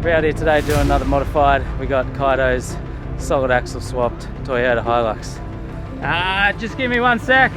We're out here today doing another modified. We got Kaido's solid axle swapped Toyota Hilux. Just give me 1 sec.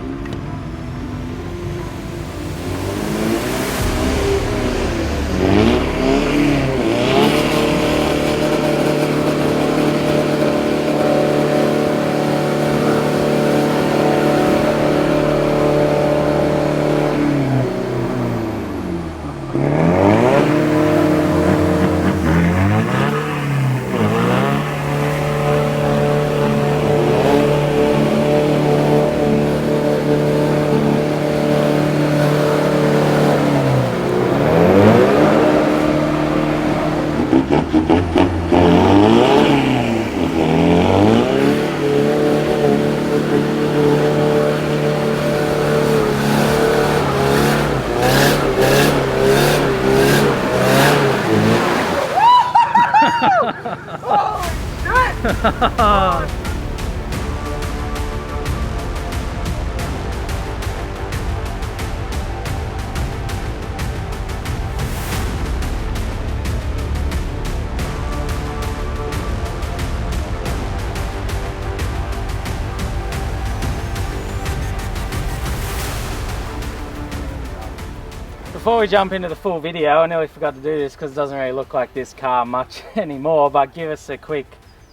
Before we jump into the full video, I nearly forgot to do this because it doesn't really look like this car much anymore, but give us a quick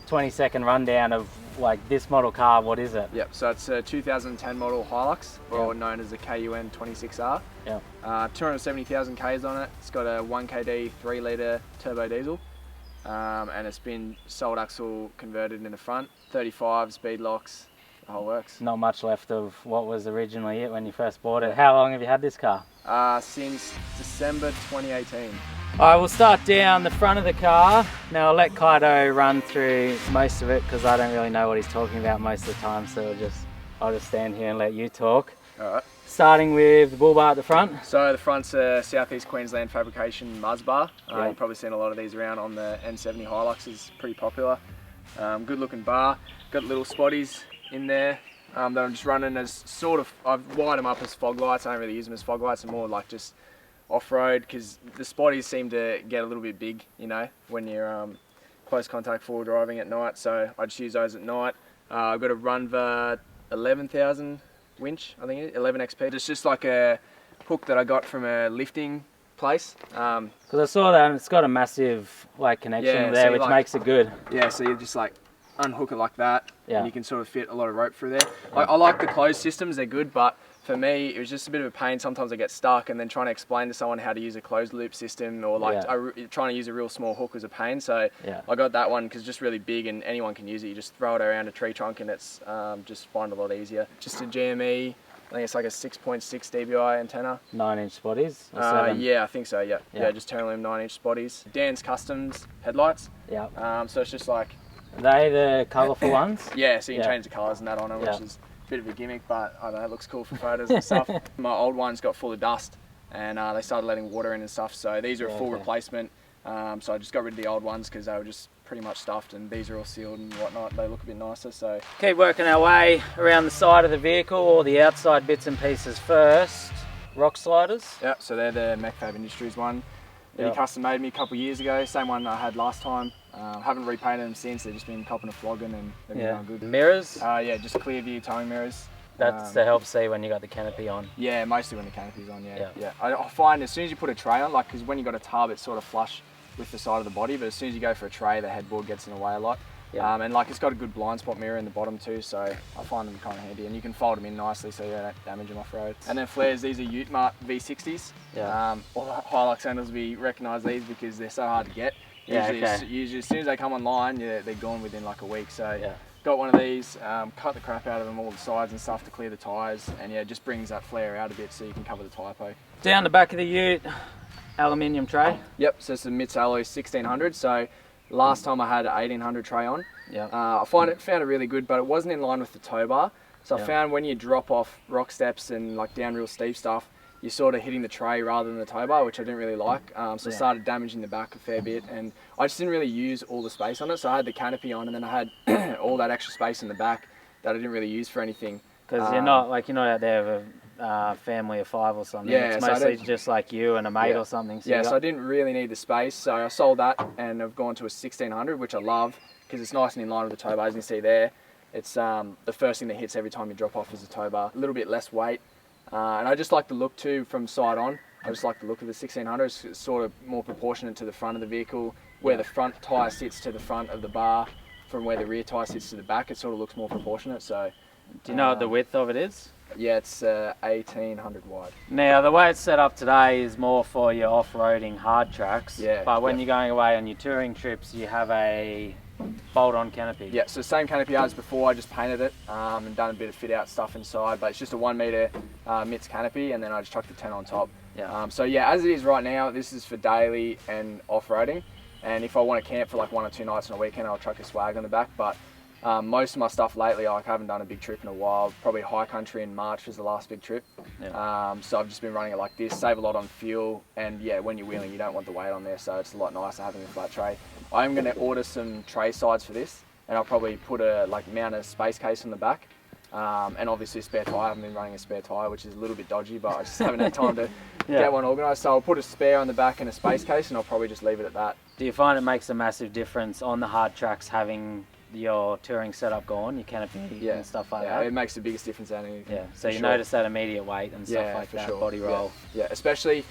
20-second rundown of like this model car. What is it? Yep, so it's a 2010 model Hilux, or known as the KUN 26R. Yep. 270,000 Ks on it. It's got a 1KD 3-litre turbo diesel, and it's been sold axle converted in the front, 35 speed locks, the whole works. Not much left of what was originally it when you first bought it. How long have you had this car? Since December 2018. Alright, we'll start down the front of the car. Now I'll let Kaido run through most of it because I don't really know what he's talking about most of the time, so I'll just stand here and let you talk. Alright. Starting with the bull bar at the front. So the front's a Southeast Queensland fabrication Muzz bar. Yep. You've probably seen a lot of these around on the N70 Hilux, is pretty popular. Good looking bar, got little spotties in there. That I'm just running as I've wired them up as fog lights. I don't really use them as fog lights, they're more like just off-road because the spotties seem to get a little bit big, you know, when you're close contact forward driving at night, so I just use those at night. I've got a Runva 11,000 winch, I think it is, 11XP. It's just like a hook that I got from a lifting place. Because I saw that and it's got a massive like connection there, which makes it good. Yeah, so you just like unhook it like that, and you can sort of fit a lot of rope through there. I like the closed systems, they're good, but for me it was just a bit of a pain. Sometimes I get stuck, and then trying to explain to someone how to use a closed loop system, or like trying to use a real small hook was a pain. So I got that one because it's just really big and anyone can use it. You just throw it around a tree trunk and it's just find a lot easier. Just a GME, I think it's like a 6.6 dBi antenna. 9-inch spotties? Or 7? Yeah, I think so, yeah. Just Terralium 9-inch spotties. Dan's Customs headlights. Yeah. So it's just like, are they the colourful ones? Yeah, so you can change the colours and that on them, which is a bit of a gimmick, but I don't know, it looks cool for photos and stuff. My old ones got full of dust and they started letting water in and stuff, so these are a full replacement. So I just got rid of the old ones because they were just pretty much stuffed, and these are all sealed and whatnot. They look a bit nicer, so. Keep working our way around the side of the vehicle, or the outside bits and pieces first. Rock sliders. Yep, so they're the MechFab Industries one. He custom made me a couple of years ago, same one I had last time. Haven't repainted them since, they've just been copping a flogging and they've been going good. Mirrors? Yeah, just clear view towing mirrors. That's to help see when you got the canopy on. Yeah, mostly when the canopy's on, yeah. I find as soon as you put a tray on, like, because when you got a tub, it's sort of flush with the side of the body, but as soon as you go for a tray, the headboard gets in the way a lot. And like, it's got a good blind spot mirror in the bottom too, so I find them kind of handy, and you can fold them in nicely so you don't damage them off road. And then flares, these are Utemart V60s. All the Hilux owners will be recognise these because they're so hard to get. Usually as soon as they come online, they're gone within like a week. So got one of these, cut the crap out of them, all the sides and stuff to clear the tyres, and it just brings that flare out a bit so you can cover the typo. Down the back of the ute, aluminium tray. Yep, so it's a Mitts Alloy 1600. So last time I had an 1800 tray on. I found it really good, but it wasn't in line with the tow bar. So I found when you drop off rock steps and like down real steep stuff, you're sort of hitting the tray rather than the tow bar, which I didn't really like. So I started damaging the back a fair bit, and I just didn't really use all the space on it. So I had the canopy on, and then I had all that extra space in the back that I didn't really use for anything. Because you're not out there with family of 5 or something. Yeah, it's so mostly just like you and a mate or something. So so I didn't really need the space, so I sold that and I've gone to a 1600, which I love because it's nice and in line with the tow bar, as you see there. It's the first thing that hits every time you drop off is the tow bar. A little bit less weight, and I just like the look too from side on. I just like the look of the 1600. It's sort of more proportionate to the front of the vehicle, where the front tyre sits to the front of the bar, from where the rear tyre sits to the back. It sort of looks more proportionate. So, do you know what the width of it is? Yeah, it's 1800 wide. Now, the way it's set up today is more for your off-roading hard tracks. Yeah. But when you're going away on your touring trips, you have a bolt-on canopy. Yeah, so same canopy as before. I just painted it and done a bit of fit-out stuff inside. But it's just a 1 metre MITS canopy, and then I just chucked the tent on top. Yeah. So yeah, as it is right now, this is for daily and off-roading. And if I want to camp for like 1 or 2 nights on a weekend, I'll chuck a swag on the back. But most of my stuff lately, I haven't done a big trip in a while. Probably high country in March was the last big trip. Yeah. So I've just been running it like this, save a lot on fuel, and yeah, when you're wheeling, you don't want the weight on there, so it's a lot nicer having a flat tray. I am going to order some tray sides for this, and I'll probably put mount a space case on the back, and obviously a spare tyre. I haven't been running a spare tyre, which is a little bit dodgy, but I just haven't had time to get one organised. So I'll put a spare on the back and a space case, and I'll probably just leave it at that. Do you find it makes a massive difference on the hard tracks having your touring setup gone, your canopy and stuff like that? Yeah, it makes the biggest difference out of anything. Yeah, so you notice that immediate weight and stuff like that, body roll. Yeah, especially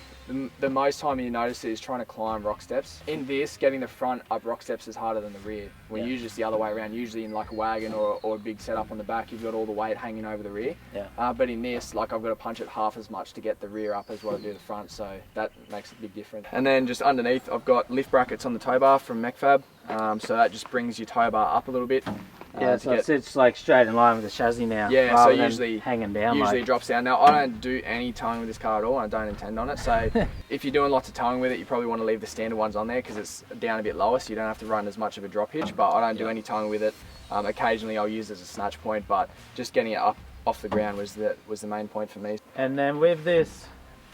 the most time you notice it is trying to climb rock steps. In this, getting the front up rock steps is harder than the rear. When usually it's the other way around, usually in like a wagon or a big setup on the back, you've got all the weight hanging over the rear. Yeah. But in this, like I've got to punch it half as much to get the rear up as what I do the front, so that makes a big difference. And then just underneath, I've got lift brackets on the tow bar from Mecfab, so that just brings your tow bar up a little bit. Yeah, so it sits like straight in line with the chassis now. Yeah, rather so than usually hanging down. Usually it drops down. Now I don't do any towing with this car at all. I don't intend on it. So if you're doing lots of towing with it, you probably want to leave the standard ones on there because it's down a bit lower, so you don't have to run as much of a drop hitch. But I don't do any towing with it. Occasionally I'll use it as a snatch point, but just getting it up off the ground was the main point for me. And then with this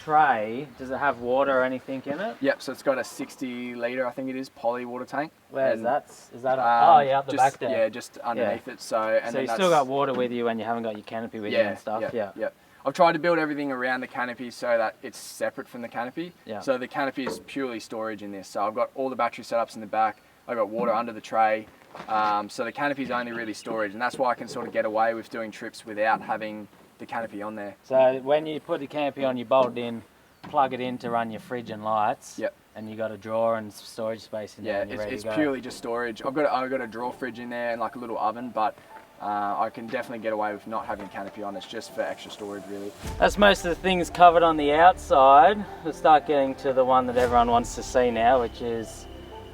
tray, does it have water or anything in it? Yep, so it's got a 60 litre, I think it is, poly water tank. Where is that? Is that up the back there? Yeah, just underneath it. So you still got water with you when you haven't got your canopy with you and stuff? Yeah. I've tried to build everything around the canopy so that it's separate from the canopy. Yeah. So the canopy is purely storage in this. So I've got all the battery setups in the back. I've got water under the tray. So the canopy is only really storage, and that's why I can sort of get away with doing trips without having the canopy on there. So when you put the canopy on, you bolt it in, plug it in to run your fridge and lights. Yep. And you got a drawer and storage space in there. And you're ready it's to go. purely just storage. I've got a drawer fridge in there and like a little oven, but I can definitely get away with not having canopy on. It's just for extra storage, really. That's most of the things covered on the outside. We'll start getting to the one that everyone wants to see now, which is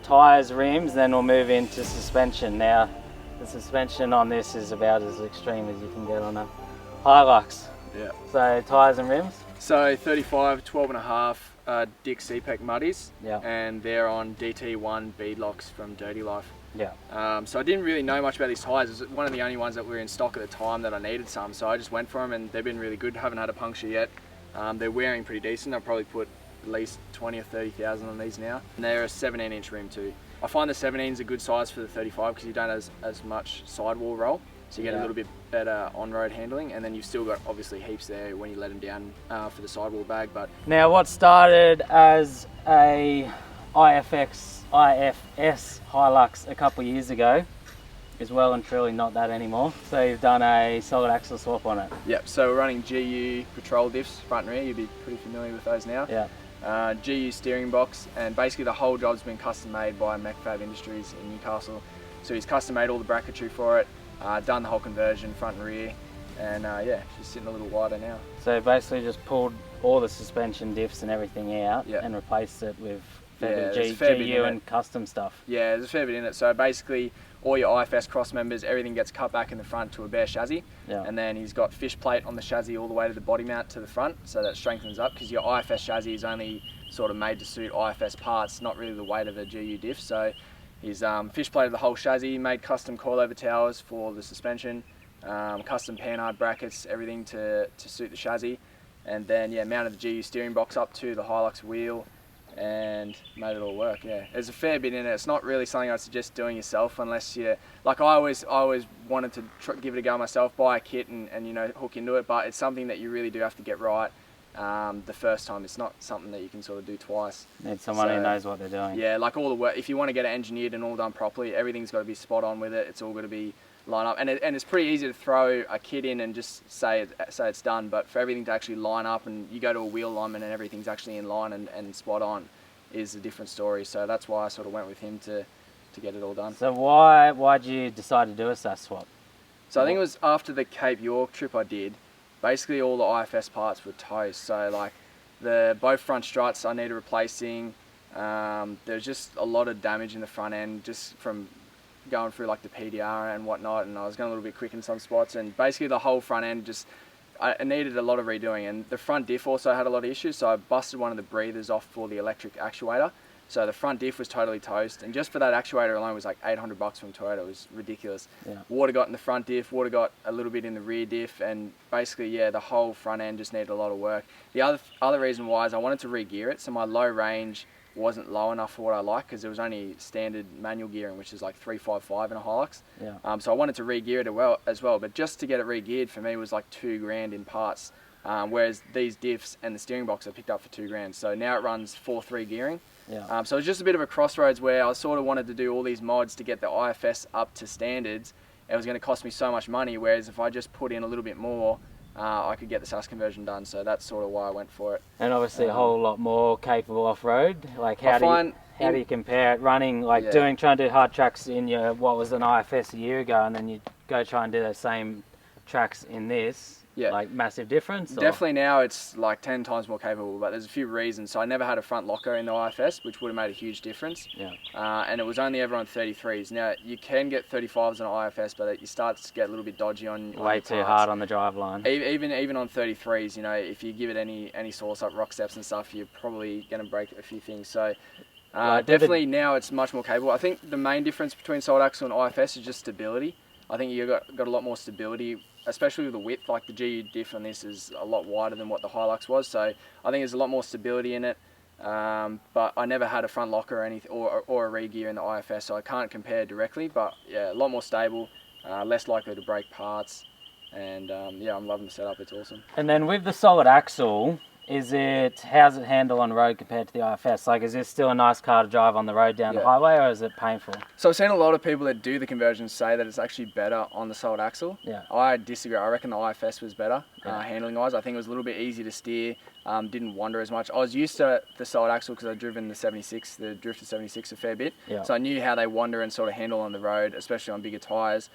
tyres, rims, then we'll move into suspension. Now, the suspension on this is about as extreme as you can get on a Hilux. Yeah. So, tyres and rims? So 35, 12.5 Dick CPEC Muddies, Yeah. and they're on DT1 beadlocks from Dirty Life. Yeah. So I didn't really know much about these tyres. It was one of the only ones that were in stock at the time that I needed some, so I just went for them and they've been really good. Haven't had a puncture yet. They're wearing pretty decent. I'll probably put at least 20 or 30,000 on these now. And they're a 17-inch rim too. I find the 17 is a good size for the 35 because you don't have as much sidewall roll. So you get a little bit better on-road handling, and then you've still got obviously heaps there when you let them down for the sidewall bag. But now, what started as a IFS Hilux a couple of years ago is well and truly not that anymore. So you've done a solid axle swap on it. Yep. So we're running GU Patrol diffs front and rear. You'll be pretty familiar with those now. Yeah. GU steering box, and basically the whole job's been custom made by Mecfab Industries in Newcastle. So he's custom made all the bracketry for it. Done the whole conversion front and rear, and she's sitting a little wider now. So basically just pulled all the suspension diffs and everything out and replaced it with GU and custom stuff. Yeah, there's a fair bit in it. So basically all your IFS cross members, everything gets cut back in the front to a bare chassis, and then he's got fish plate on the chassis all the way to the body mount to the front, so that strengthens up, because your IFS chassis is only sort of made to suit IFS parts, not really the weight of a GU diff. So he's fish plated the whole chassis, made custom coilover towers for the suspension, custom panhard brackets, everything to suit the chassis, and then mounted the GU steering box up to the Hilux wheel, and made it all work. Yeah, there's a fair bit in it. It's not really something I'd suggest doing yourself unless you like. I always wanted to give it a go myself, buy a kit and you know, hook into it. But it's something that you really do have to get right the first time. It's not something that you can sort of do twice. Need someone who knows what they're doing. Yeah, like all the work. If you want to get it engineered and all done properly, everything's got to be spot on with it. It's all got to be line up, and it's pretty easy to throw a kit in and just say it's done, but for everything to actually line up and you go to a wheel alignment and everything's actually in line and spot on is a different story. So that's why I sort of went with him to get it all done. So why'd you decide to do a SAS swap? So I think it was after the Cape York trip I did. Basically all the IFS parts were toast, so like both front struts I needed replacing. There's just a lot of damage in the front end just from going through like the PDR and whatnot, and I was going a little bit quick in some spots, and basically the whole front end just I needed a lot of redoing, and the front diff also had a lot of issues, so I busted one of the breathers off for the electric actuator, so the front diff was totally toast, and just for that actuator alone was like $800 from Toyota. It was ridiculous. Yeah. Water got in the front diff, water got a little bit in the rear diff, and basically yeah, the whole front end just needed a lot of work. The other reason why is I wanted to re-gear it, so my low range wasn't low enough for what I like, because there was only standard manual gearing, which is like 355 in a Hilux. Yeah. So I wanted to re-gear it as well, but just to get it re-geared for me was like $2,000 in parts, whereas these diffs and the steering box I picked up for $2,000. So now it runs 4.3 gearing. Yeah. So it was just a bit of a crossroads where I sort of wanted to do all these mods to get the IFS up to standards. It was going to cost me so much money, whereas if I just put in a little bit more, I could get the SAS conversion done, so that's sort of why I went for it. And obviously a whole lot more capable off-road. Like how do you compare it running, like trying to do hard tracks in your, what was an IFS a year ago, and then you go try and do those same tracks in this? Yeah. Like massive difference? Definitely now it's like 10 times more capable, but there's a few reasons. So I never had a front locker in the IFS, which would have made a huge difference. Yeah. And it was only ever on 33s. Now you can get 35s on IFS, but you start to get a little bit dodgy on way too hard on the drive line. Even on 33s, you know, if you give it any sauce up rock steps and stuff, you're probably going to break a few things. So definitely now it's much more capable. I think the main difference between solid axle and IFS is just stability. I think you've got a lot more stability, especially with the width. Like the GU diff on this is a lot wider than what the Hilux was, so I think there's a lot more stability in it. But I never had a front locker or anything, or a re-gear in the IFS, so I can't compare directly. But yeah, a lot more stable, less likely to break parts, and yeah, I'm loving the setup. It's awesome. And then with the solid axle, how's it handle on the road compared to the IFS? Like, is this still a nice car to drive on the road down the highway, or is it painful? So I've seen a lot of people that do the conversion say that it's actually better on the solid axle. Yeah. I disagree. I reckon the IFS was better handling wise. I think it was a little bit easier to steer, didn't wander as much. I was used to the solid axle because I'd driven the 76, the Drifter 76 a fair bit. Yeah. So I knew how they wander and sort of handle on the road, especially on bigger tyres.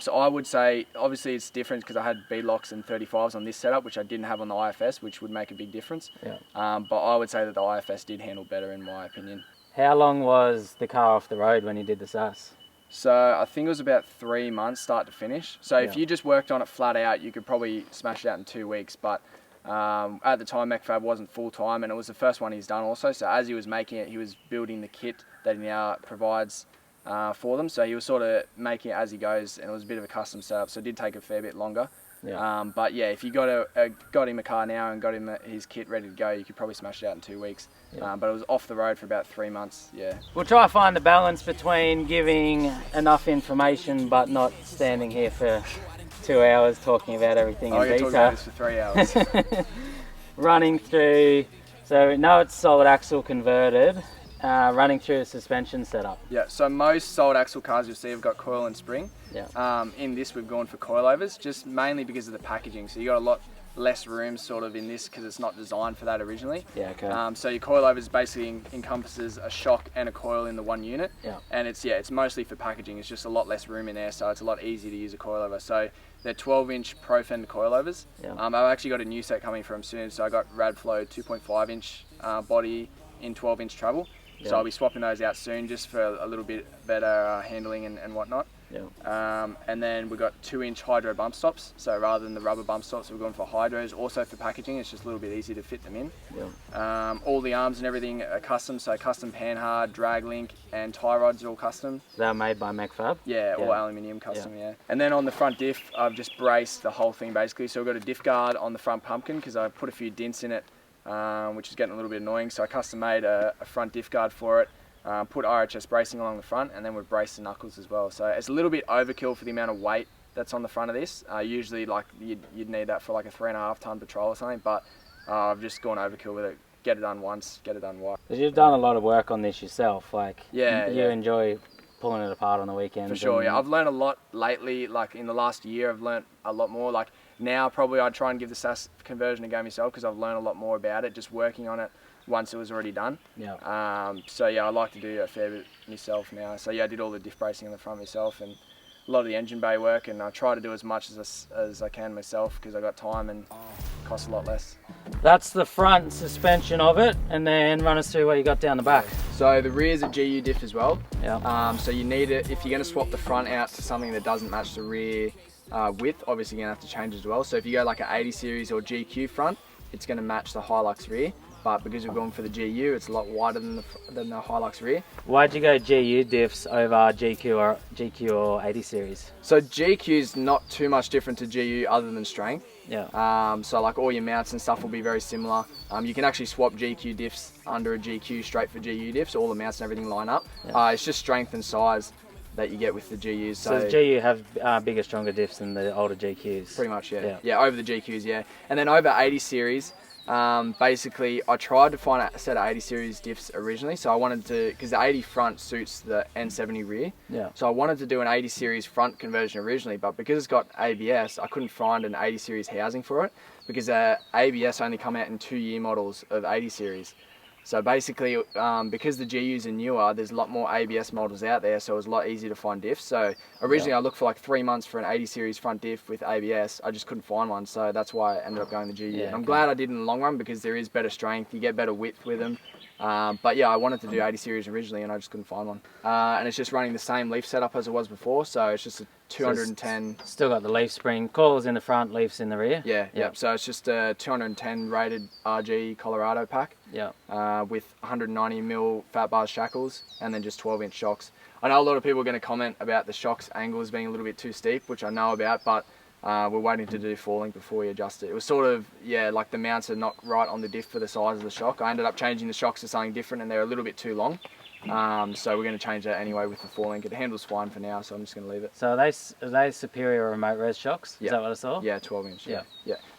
So I would say, obviously it's different because I had B-locks and 35s on this setup, which I didn't have on the IFS, which would make a big difference. Yeah. But I would say that the IFS did handle better in my opinion. How long was the car off the road when you did the SAS? So I think it was about 3 months start to finish. So if you just worked on it flat out, you could probably smash it out in 2 weeks. But at the time, McFab wasn't full time, and it was the first one he's done also. So as he was making it, he was building the kit that he now provides for them, so he was sort of making it as he goes, and it was a bit of a custom setup, so it did take a fair bit longer. Yeah. But yeah, if you got him a car now and got him his kit ready to go, you could probably smash it out in 2 weeks. Yeah. But it was off the road for about 3 months. Yeah. We'll try to find the balance between giving enough information but not standing here for 2 hours talking about everything in detail. Talk about this for 3 hours. Running through, so now it's solid axle converted. Running through a suspension setup. Yeah, so most solid axle cars you'll see have got coil and spring. Yeah. In this we've gone for coilovers, just mainly because of the packaging. So you got a lot less room sort of in this because it's not designed for that originally. Yeah, okay. So your coilovers basically encompasses a shock and a coil in the one unit. Yeah. And it's mostly for packaging. It's just a lot less room in there, so it's a lot easier to use a coilover. So they're 12-inch Pro Fender coilovers. Yeah. I've actually got a new set coming from soon. So I got Radflow 2.5-inch body in 12-inch travel. Yeah. So I'll be swapping those out soon just for a little bit better handling and whatnot. Yeah. And then we've got 2-inch hydro bump stops. So rather than the rubber bump stops, we're going for hydros. Also for packaging, it's just a little bit easier to fit them in. Yeah. All the arms and everything are custom. So custom panhard, drag link, and tie rods are all custom. They're made by McFab? Yeah, all aluminium custom, yeah. And then on the front diff, I've just braced the whole thing basically. So we've got a diff guard on the front pumpkin because I put a few dents in it which is getting a little bit annoying. So I custom made a front diff guard for it, put RHS bracing along the front, and then we've braced the knuckles as well. So it's a little bit overkill for the amount of weight that's on the front of this. Usually like you'd need that for like a 3.5 ton patrol or something, but I've just gone overkill with it. Get it done once, get it done right. Because you've done a lot of work on this yourself, like you yeah. enjoy pulling it apart on the weekends. For sure, yeah. I've learned a lot lately, like in the last year I've learned a lot more. Like now probably I'd try and give the SAS conversion a go myself because I've learned a lot more about it, just working on it once it was already done. Yeah. So yeah, I like to do a fair bit myself now. So yeah, I did all the diff bracing on the front myself and a lot of the engine bay work, and I try to do as much as I can myself because I got time and it costs a lot less. That's the front suspension of it, and then run us through what you got down the back. So the rear's a GU diff as well. Yeah. So you need it, if you're going to swap the front out to something that doesn't match the rear width, obviously you're going to have to change it as well. So if you go like an 80 series or GQ front, it's going to match the Hilux rear. But because we're going for the GU, it's a lot wider than the Hilux rear. Why'd you go GU diffs over GQ or 80 series? So GQ's not too much different to GU other than strength. Yeah. So like all your mounts and stuff will be very similar. You can actually swap GQ diffs under a GQ straight for GU diffs. All the mounts and everything line up. Yeah. It's just strength and size that you get with the GUs. So the GU have bigger, stronger diffs than the older GQs? Pretty much, yeah. Yeah, over the GQs, yeah. And then over 80 series, basically I tried to find a set of 80 series diffs originally. So I wanted to, because the 80 front suits the N70 rear. Yeah. So I wanted to do an 80 series front conversion originally, but because it's got ABS, I couldn't find an 80 series housing for it because ABS only come out in 2-year models of 80 series. So basically, because the GUs are newer, there's a lot more ABS models out there, so it was a lot easier to find diffs. So originally I looked for like 3 months for an 80 series front diff with ABS. I just couldn't find one, so that's why I ended up going the GU. Yeah, I'm glad I did in the long run because there is better strength, you get better width with them. But yeah, I wanted to do 80 series originally and I just couldn't find one. And it's just running the same leaf setup as it was before, so it's just a 210. Still got the leaf spring, coils in the front, leafs in the rear. Yeah. So it's just a 210 rated RG Colorado pack. Yeah. With 190mm fat bars shackles and then just 12-inch shocks. I know a lot of people are going to comment about the shocks angles being a little bit too steep, which I know about, but we're waiting to do falling before we adjust it. It was sort of, yeah, like the mounts are not right on the diff for the size of the shock. I ended up changing the shocks to something different and they're a little bit too long. So we're going to change that anyway with the falling. It handles fine for now, so I'm just going to leave it. So are they superior remote res shocks? Yeah. Is that what I saw? Yeah, 12-inch. Yeah.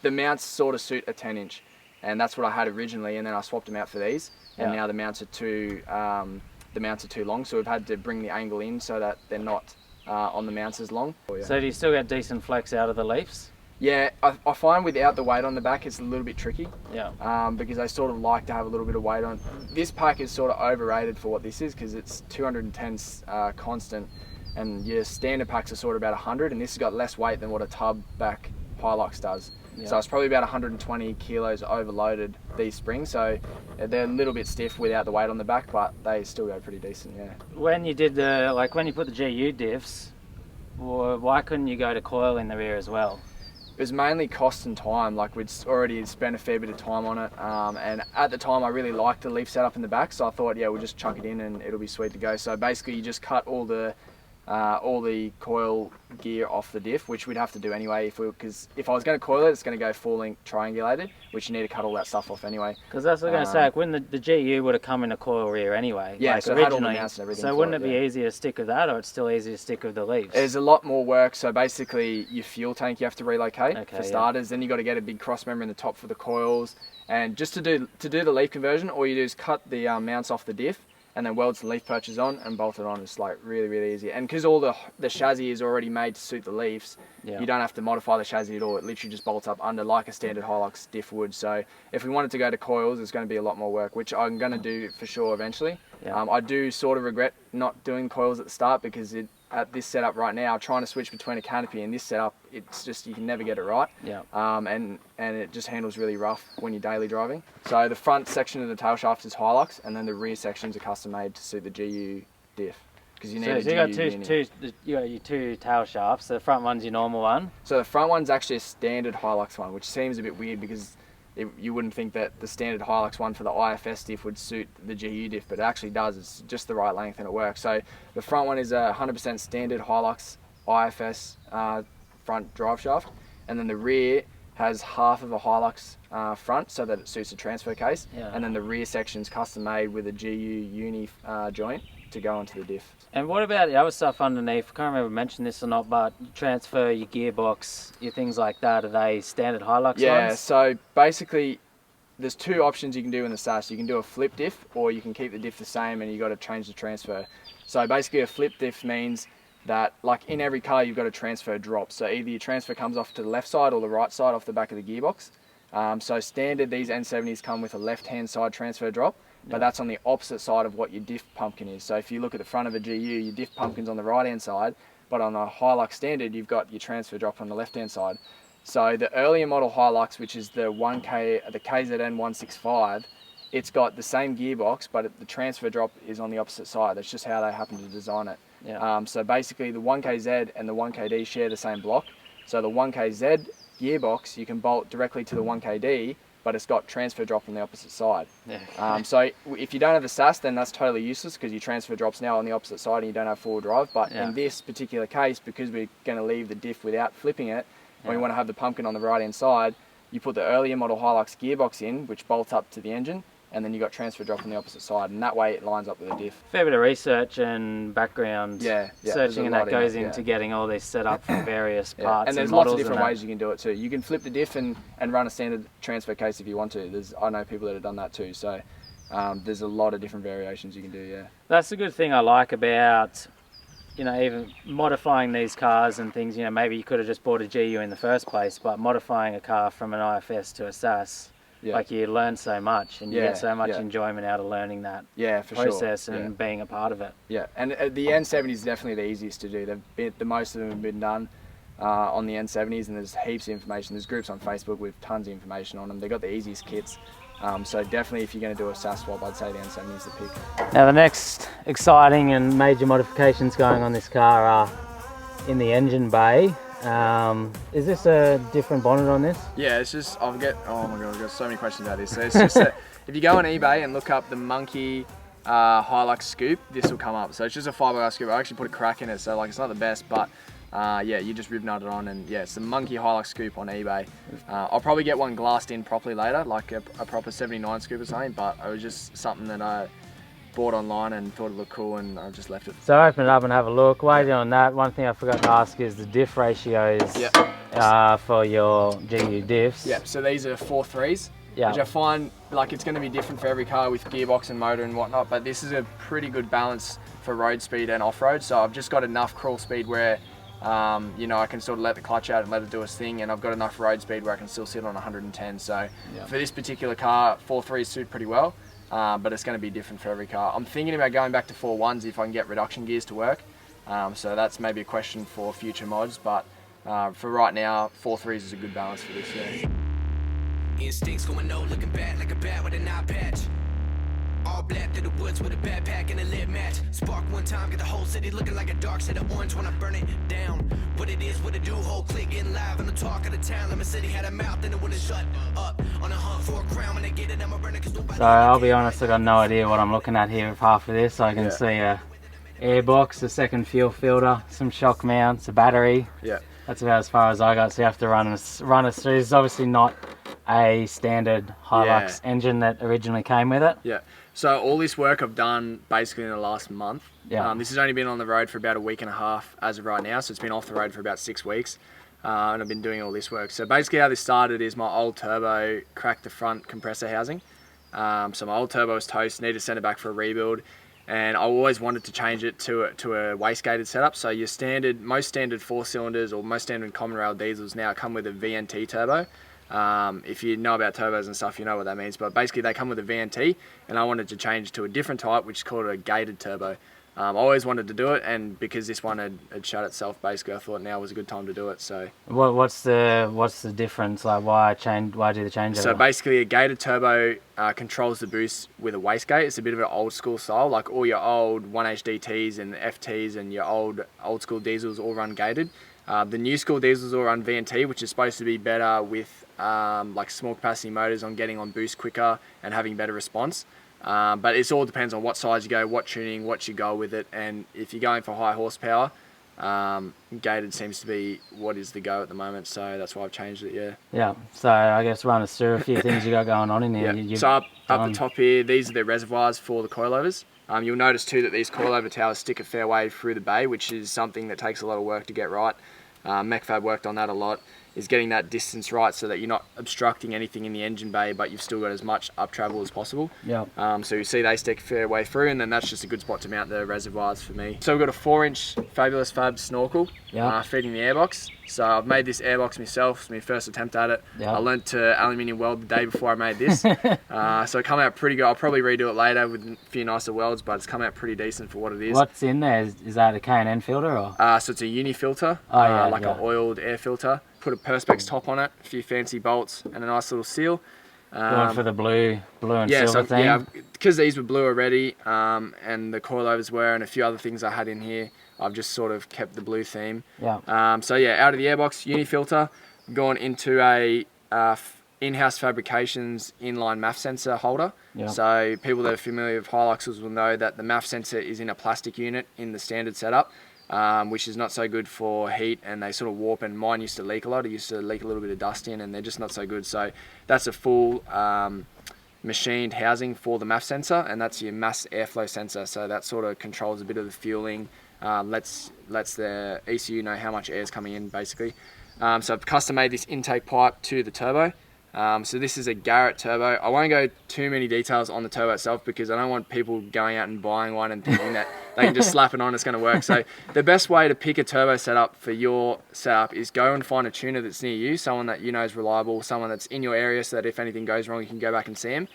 The mounts sort of suit a 10-inch, and that's what I had originally, and then I swapped them out for these, and now the mounts are too long, so we've had to bring the angle in so that they're not on the mounts as long. So do you still get decent flex out of the leafs? Yeah, I find without the weight on the back it's a little bit tricky. Yeah. Because I sort of like to have a little bit of weight on. This pack is sort of overrated for what this is because it's 210 constant, and your standard packs are sort of about 100, and this has got less weight than what a tub back Hilux does. Yeah. So it's probably about 120 kilos overloaded, these springs, so they're a little bit stiff without the weight on the back, but they still go pretty decent, yeah. When you did when you put the GU diffs, why couldn't you go to coil in the rear as well? It was mainly cost and time. Like we'd already spent a fair bit of time on it, and at the time I really liked the leaf setup in the back, so I thought, yeah, we'll just chuck it in and it'll be sweet to go. So basically you just cut all the coil gear off the diff, which we'd have to do anyway because if I was going to coil it, it's going to go full length triangulated, which you need to cut all that stuff off anyway. Because that's what I was going to say, like when the GU would have come in a coil rear anyway. Yeah, like so it had all the mounts and everything. So wouldn't it be easier to stick with that, or it's still easier to stick with the leaves? There's a lot more work. So basically your fuel tank you have to relocate for starters. Then you got to get a big cross member in the top for the coils, and just to do the leaf conversion, all you do is cut the mounts off the diff and then weld some leaf perches on and bolt it on. It's like really, really easy. And because all the chassis is already made to suit the leafs, you don't have to modify the chassis at all. It literally just bolts up under like a standard Hilux diff would. So if we wanted to go to coils, it's going to be a lot more work, which I'm going to do for sure eventually. Yeah. I do sort of regret not doing coils at the start because at this setup right now, trying to switch between a canopy and this setup, it's just, you can never get it right. Yeah. And it just handles really rough when you're daily driving. So the front section of the tail shaft is Hilux, and then the rear sections are custom made to suit the GU diff. Because you need a GU you got your two tail shafts. The front one's your normal one. So the front one's actually a standard Hilux one, which seems a bit weird because you wouldn't think that the standard Hilux one for the IFS diff would suit the GU diff, but it actually does. It's just the right length and it works. So the front one is a 100% standard Hilux IFS front drive shaft, and then the rear has half of a Hilux front so that it suits the transfer case, Yeah. and then the rear section's custom made with a GU uni joint to go onto the diff. And what about the other stuff underneath? I can't remember if I mentioned this or not, but you transfer your gearbox, your things like that, are they standard Hilux Yeah, ones? so basically there's two options you can do in the SAS. You can do a flip diff, or you can keep the diff the same and you got to change the transfer. So basically a flip diff means that, like in every car, you've got a transfer drop. So either your transfer comes off to the left side or the right side off the back of the gearbox. So standard, these N70s come with a left-hand side transfer drop, but that's on the opposite side of what your diff pumpkin is. So if you look at the front of a GU, your diff pumpkin's on the right-hand side, but on a Hilux standard, you've got your transfer drop on the left-hand side. So the earlier model Hilux, which is the KZN 165, it's got the same gearbox, but the transfer drop is on the opposite side. That's just how they happen to design it. Yeah. So basically the 1KZ and the 1KD share the same block. So the 1KZ gearbox, you can bolt directly to the 1KD, but it's got transfer drop on the opposite side. Yeah. So if you don't have a SAS, then that's totally useless because your transfer drop's now on the opposite side and you don't have four-wheel drive. But in this particular case, because we're going to leave the diff without flipping it, when we want to have the pumpkin on the right-hand side, you put the earlier model Hilux gearbox in, which bolts up to the engine, and then you got transfer drop on the opposite side, and that way it lines up with the diff. Fair bit of research and background searching and that goes into getting all this set up from various parts. And there's lots of different ways you can do it too. You can flip the diff and run a standard transfer case if you want to. I know people that have done that too, so there's a lot of different variations you can do, That's the good thing I like about, even modifying these cars and things. Maybe you could have just bought a GU in the first place, but modifying a car from an IFS to a SAS, like you learn so much and you get so much enjoyment out of learning that process and being a part of it. Yeah, and the N70 is definitely the easiest to do. The most of them have been done on the N70s, and there's heaps of information. There's groups on Facebook with tons of information on them. They've got the easiest kits. So definitely if you're going to do a SAS swap, I'd say the N70 is the pick. Now the next exciting and major modifications going on this car are in the engine bay. Is this a different bonnet on this? Yeah, it's just, oh my god, I've got so many questions about this. So it's just that if you go on eBay and look up the Monkey Hilux scoop, this will come up. So it's just a fiberglass scoop. I actually put a crack in it, so it's not the best, but you just rib nut it on, and it's the Monkey Hilux scoop on eBay. I'll probably get one glassed in properly later, like a proper 79 scoop or something, but it was just something that I bought online and thought it looked cool, and I just left it. So open it up and have a look. While you're on that, one thing I forgot to ask is the diff ratios for your GU diffs. Yeah, so these are 4.3s, which I find like it's going to be different for every car with gearbox and motor and whatnot, but this is a pretty good balance for road speed and off-road. So I've just got enough crawl speed where I can sort of let the clutch out and let it do its thing, and I've got enough road speed where I can still sit on 110. So for this particular car, 4.3s suit pretty well. But it's going to be different for every car. I'm thinking about going back to 4.1s if I can get reduction gears to work. So that's maybe a question for future mods, but for right now, 4.3s is a good balance for this, Instincts going no, looking bad like a bat with an eye patch. All black through the woods with a backpack and a lit match. Spark one time, get the whole city looking like a dark shade of orange when I burn it down. What it is, what it do, whole clique getting live on the talk of the town. Let me city had a mouth and it wouldn't shut up. On a hunt for a crown when they get it, I'ma burn it 'cause nobody. So I'll be honest, I got no idea what I'm looking at here with half of this. I can see a airbox, a second fuel filter, some shock mounts, a battery. That's about as far as I got, so you have to run us through. This is obviously not a standard Hilux engine that originally came with it. So all this work I've done basically in the last month. This has only been on the road for about a week and a half as of right now, so it's been off the road for about 6 weeks. And I've been doing all this work. So basically how this started is my old turbo cracked the front compressor housing. So my old turbo was toast, needed to send it back for a rebuild. And I always wanted to change it to a wastegated setup. So your most standard 4-cylinders or most standard common rail diesels now come with a VNT turbo. If you know about turbos and stuff, you know what that means. But basically they come with a VNT, and I wanted to change to a different type, which is called a gated turbo. I always wanted to do it, and because this one had shut itself, basically I thought now was a good time to do it. So what's the difference? Like why do the change? So basically a gated turbo controls the boost with a wastegate. It's a bit of an old school style, like all your old 1HDTs and FTs and your old school diesels all run gated. The new school diesels all run VNT, which is supposed to be better with like small capacity motors on getting on boost quicker and having better response. But it all depends on what size you go, what tuning, what you go with it, and if you're going for high horsepower, gated seems to be what is the go at the moment, so that's why I've changed it. Yeah. So I guess run us through a few things you got going on in here. So up the top here, these are the reservoirs for the coilovers. You'll notice too that these coilover towers stick a fair way through the bay, which is something that takes a lot of work to get right. Mechfab worked on that a lot, is getting that distance right so that you're not obstructing anything in the engine bay, but you've still got as much up travel as possible. Yeah. So you see they stick a fair way through, and then that's just a good spot to mount the reservoirs for me. So we've got a 4-inch Fabulous Fab snorkel feeding the airbox. So I've made this airbox myself. It's my first attempt at it. I learnt to aluminium weld the day before I made this. So it come out pretty good. I'll probably redo it later with a few nicer welds, but it's come out pretty decent for what it is. What's in there? Is that a K&N filter or? So it's a uni filter, an oiled air filter. Put a Perspex top on it, a few fancy bolts, and a nice little seal. Going for the blue and silver thing? Yeah, because these were blue already, and the coilovers were, and a few other things I had in here, I've just sort of kept the blue theme. Yeah. So yeah, out of the airbox, uni filter, gone into a in-house fabrications inline MAF sensor holder. Yeah. So people that are familiar with Hiluxes will know that the MAF sensor is in a plastic unit in the standard setup. Which is not so good for heat, and they sort of warp, and mine used to leak a lot. It used to leak a little bit of dust in, and they're just not so good. So that's a full machined housing for the MAF sensor, and that's your mass airflow sensor. So that sort of controls a bit of the fueling, lets the ECU know how much air is coming in, basically. So I've custom made this intake pipe to the turbo. So this is a Garrett turbo. I won't go too many details on the turbo itself because I don't want people going out and buying one and thinking that they can just slap it on, it's going to work. So the best way to pick a turbo setup for your setup is go and find a tuner that's near you, someone that you know is reliable, someone that's in your area so that if anything goes wrong, you can go back and see them.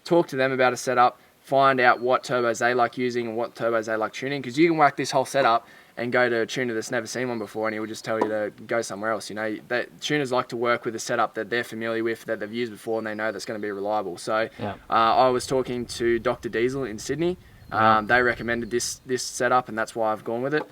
Talk to them about a setup, find out what turbos they like using and what turbos they like tuning, because you can whack this whole setup and go to a tuner that's never seen one before, and he will just tell you to go somewhere else. You know, that tuners like to work with a setup that they're familiar with, that they've used before, and they know that's going to be reliable. So I was talking to Dr. Diesel in Sydney. They recommended this setup, and that's why I've gone with it.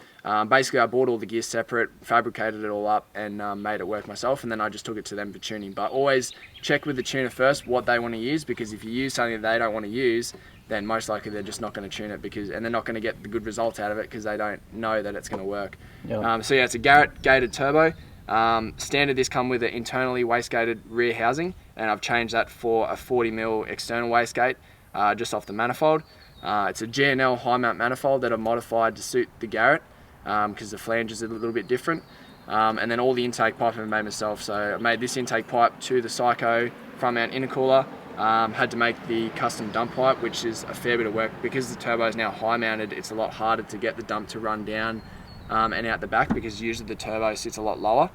Basically, I bought all the gear separate, fabricated it all up, and made it work myself, and then I just took it to them for tuning. But always check with the tuner first what they want to use, because if you use something that they don't want to use, then most likely they're just not going to tune it, and they're not going to get the good results out of it because they don't know that it's going to work. So yeah, it's a Garrett gated turbo. Standard, this come with an internally wastegated rear housing, and I've changed that for a 40mm external wastegate just off the manifold. It's a GNL high mount manifold that I've modified to suit the Garrett because the flange is a little bit different. And then all the intake pipe I've made myself. So I made this intake pipe to the Psycho front mount intercooler. Had to make the custom dump pipe, which is a fair bit of work because the turbo is now high mounted. It's a lot harder to get the dump to run down and out the back because usually the turbo sits a lot lower.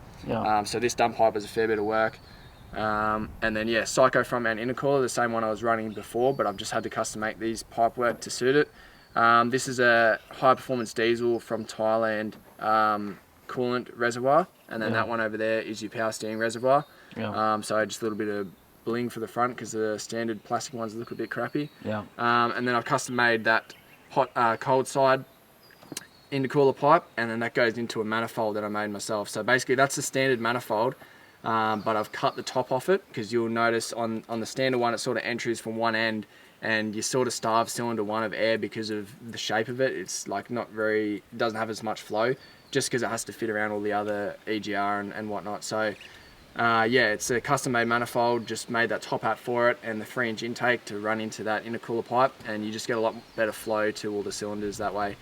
So this dump pipe is a fair bit of work. And then yeah, Psycho front mount intercooler, the same one I was running before, but I've just had to custom make these pipe work to suit it. This is a high performance diesel from Thailand coolant reservoir, and then that one over there is your power steering reservoir. So just a little bit of bling for the front because the standard plastic ones look a bit crappy. And then I've custom made that hot cold side intercooler pipe, and then that goes into a manifold that I made myself. So basically that's the standard manifold, but I've cut the top off it because you'll notice on the standard one it sort of enters from one end, and you sort of starve cylinder one of air because of the shape of it. It's like it doesn't have as much flow just because it has to fit around all the other EGR and whatnot. So yeah, it's a custom made manifold, just made that top hat for it and the 3-inch intake to run into that intercooler pipe, and you just get a lot better flow to all the cylinders that way.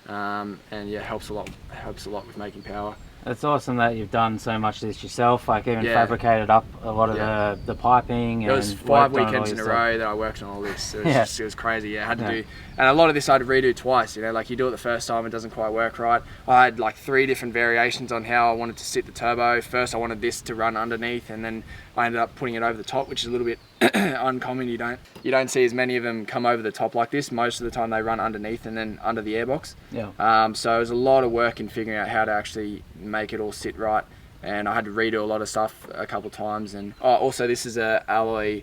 And yeah, helps a lot with making power. It's awesome that you've done so much of this yourself, like even fabricated up a lot of the piping. It was 5 weekends in a row that I worked on all this. It was, it was crazy. I had to do, and a lot of this I had to redo twice. You know, like you do it the first time, it doesn't quite work right. I had like 3 different variations on how I wanted to sit the turbo. First, I wanted this to run underneath, and then I ended up putting it over the top, which is a little bit uncommon. You don't see as many of them come over the top like this. Most of the time they run underneath and then under the airbox. So it was a lot of work in figuring out how to actually make it all sit right, and I had to redo a lot of stuff a couple of times. And also this is a alloy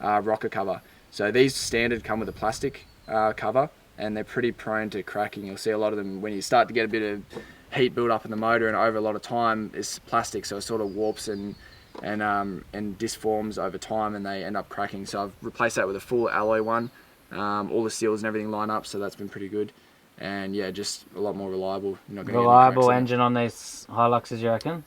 rocker cover. So these standard come with a plastic cover, and they're pretty prone to cracking. You'll see a lot of them when you start to get a bit of heat build up in the motor, and over a lot of time it's plastic, so it sort of warps and disforms over time, and they end up cracking. So I've replaced that with a full alloy one. All the seals and everything line up, so that's been pretty good. and yeah, just a lot more reliable. You're not gonna Reliable get any cracks engine on these Hiluxes, you reckon?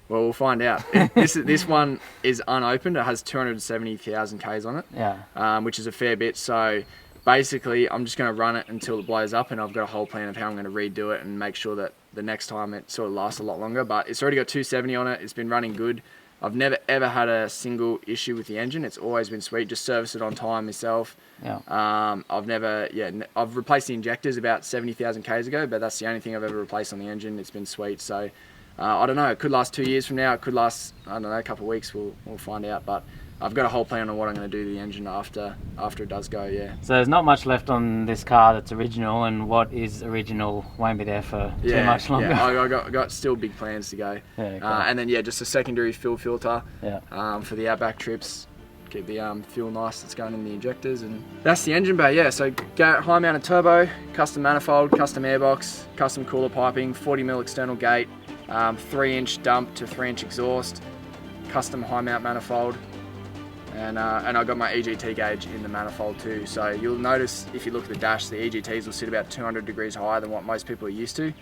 Well, we'll find out. This one is unopened. It has 270,000 Ks on it, which is a fair bit. So basically, I'm just going to run it until it blows up, and I've got a whole plan of how I'm going to redo it and make sure that the next time it sort of lasts a lot longer. But it's already got 270 on it. It's been running good. I've never ever had a single issue with the engine. It's always been sweet. Just service it on time myself. Yeah. I've replaced the injectors about 70,000 Ks ago, but that's the only thing I've ever replaced on the engine. It's been sweet. So I don't know. It could last 2 years from now. It could last, I don't know, a couple of weeks. We'll find out. But I've got a whole plan on what I'm going to do to the engine after it does go. Yeah. So there's not much left on this car that's original, and what is original won't be there for too much longer. Yeah, I got still big plans to go. Yeah, cool. And then just a secondary fuel filter. Yeah. For the outback trips. Keep the fuel nice that's going in the injectors, and that's the engine bay. Yeah, so high mounted turbo, custom manifold, custom airbox, custom cooler piping, 40mm external gate, 3-inch dump to 3-inch exhaust, custom high mount manifold, and I got my EGT gauge in the manifold too. So you'll notice if you look at the dash, the EGTs will sit about 200 degrees higher than what most people are used to.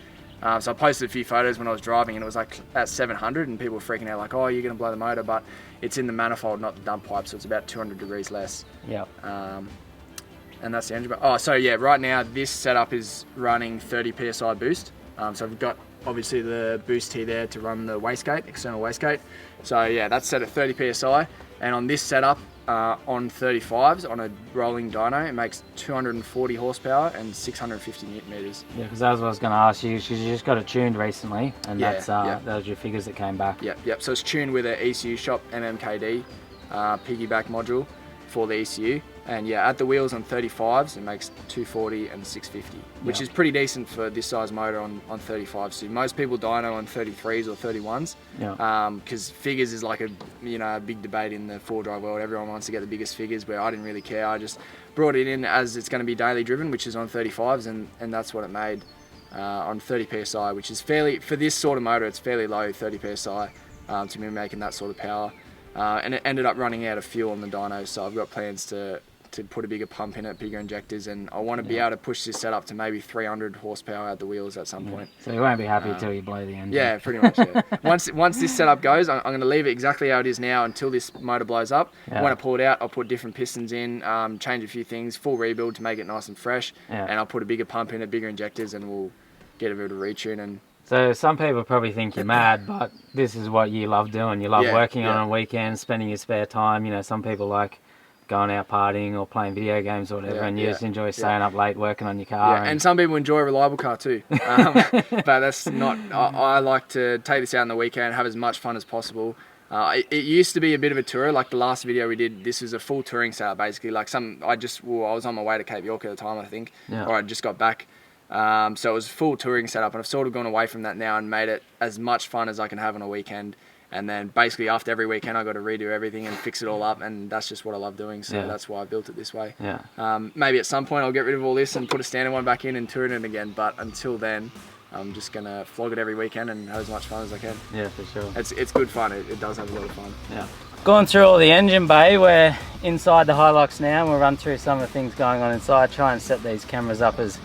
So I posted a few photos when I was driving, and it was like at 700, and people were freaking out like, oh, you're going to blow the motor, but it's in the manifold, not the dump pipe, so it's about 200 degrees less. Yeah. And that's the engine bay. Oh, so yeah, right now this setup is running 30 PSI boost. So we've got obviously the boost here there to run the wastegate, external wastegate. So yeah, that's set at 30 PSI, and on this setup, on 35s on a rolling dyno, it makes 240 horsepower and 650 newton meters. Yeah, because that's what I was going to ask you. Because you just got it tuned recently, and those your figures that came back. Yep. So it's tuned with an ECU shop MMKD piggyback module for the ECU, and yeah, at the wheels on 35s, it makes 240 and 650, which is pretty decent for this size motor on 35s. So most people dyno on 33s or 31s, because figures is like a big debate in the four-drive world. Everyone wants to get the biggest figures, where I didn't really care. I just brought it in as it's going to be daily driven, which is on 35s, and that's what it made on 30 PSI, which is fairly, for this sort of motor, it's fairly low, 30 PSI, to be making that sort of power. And it ended up running out of fuel on the dyno, so I've got plans to put a bigger pump in it, bigger injectors, and I want to be able to push this setup to maybe 300 horsepower at the wheels at some point. So you won't be happy until you blow the engine. Yeah, pretty much. Yeah. Once this setup goes, I'm going to leave it exactly how it is now until this motor blows up. Yeah. When I pull it out, I'll put different pistons in, change a few things, full rebuild to make it nice and fresh, and I'll put a bigger pump in it, bigger injectors, and we'll get a bit of retune. And so some people probably think you're mad, but this is what you love doing. You love working on weekends, spending your spare time. Some people like going out partying or playing video games or whatever, and you just enjoy staying up late working on your car. And some people enjoy a reliable car too. But that's not, I like to take this out on the weekend, have as much fun as possible. It used to be a bit of a tourer, like the last video we did, this was a full touring setup basically. Like I was on my way to Cape York at the time, I think, or I just got back. So it was full touring setup, and I've sort of gone away from that now and made it as much fun as I can have on a weekend. And then basically after every weekend, I got to redo everything and fix it all up, and that's just what I love doing. So that's why I built it this way. Yeah. Maybe at some point I'll get rid of all this and put a standard one back in and tour it again. But until then, I'm just gonna flog it every weekend and have as much fun as I can. Yeah, for sure. It's good fun. It does have a lot of fun. Yeah. Going through all the engine bay, we're inside the Hilux now, and we'll run through some of the things going on inside. Try and set these cameras up as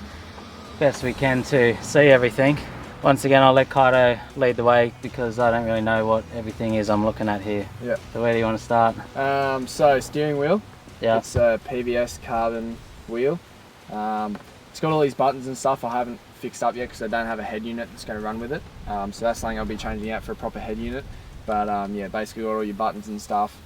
best we can to see everything. Once again, I'll let Kaito lead the way because I don't really know what everything is I'm looking at here. Yeah. So where do you want to start? So steering wheel. Yeah. It's a PVS carbon wheel. It's got all these buttons and stuff I haven't fixed up yet because I don't have a head unit that's going to run with it. So that's something I'll be changing out for a proper head unit. But basically got all your buttons and stuff.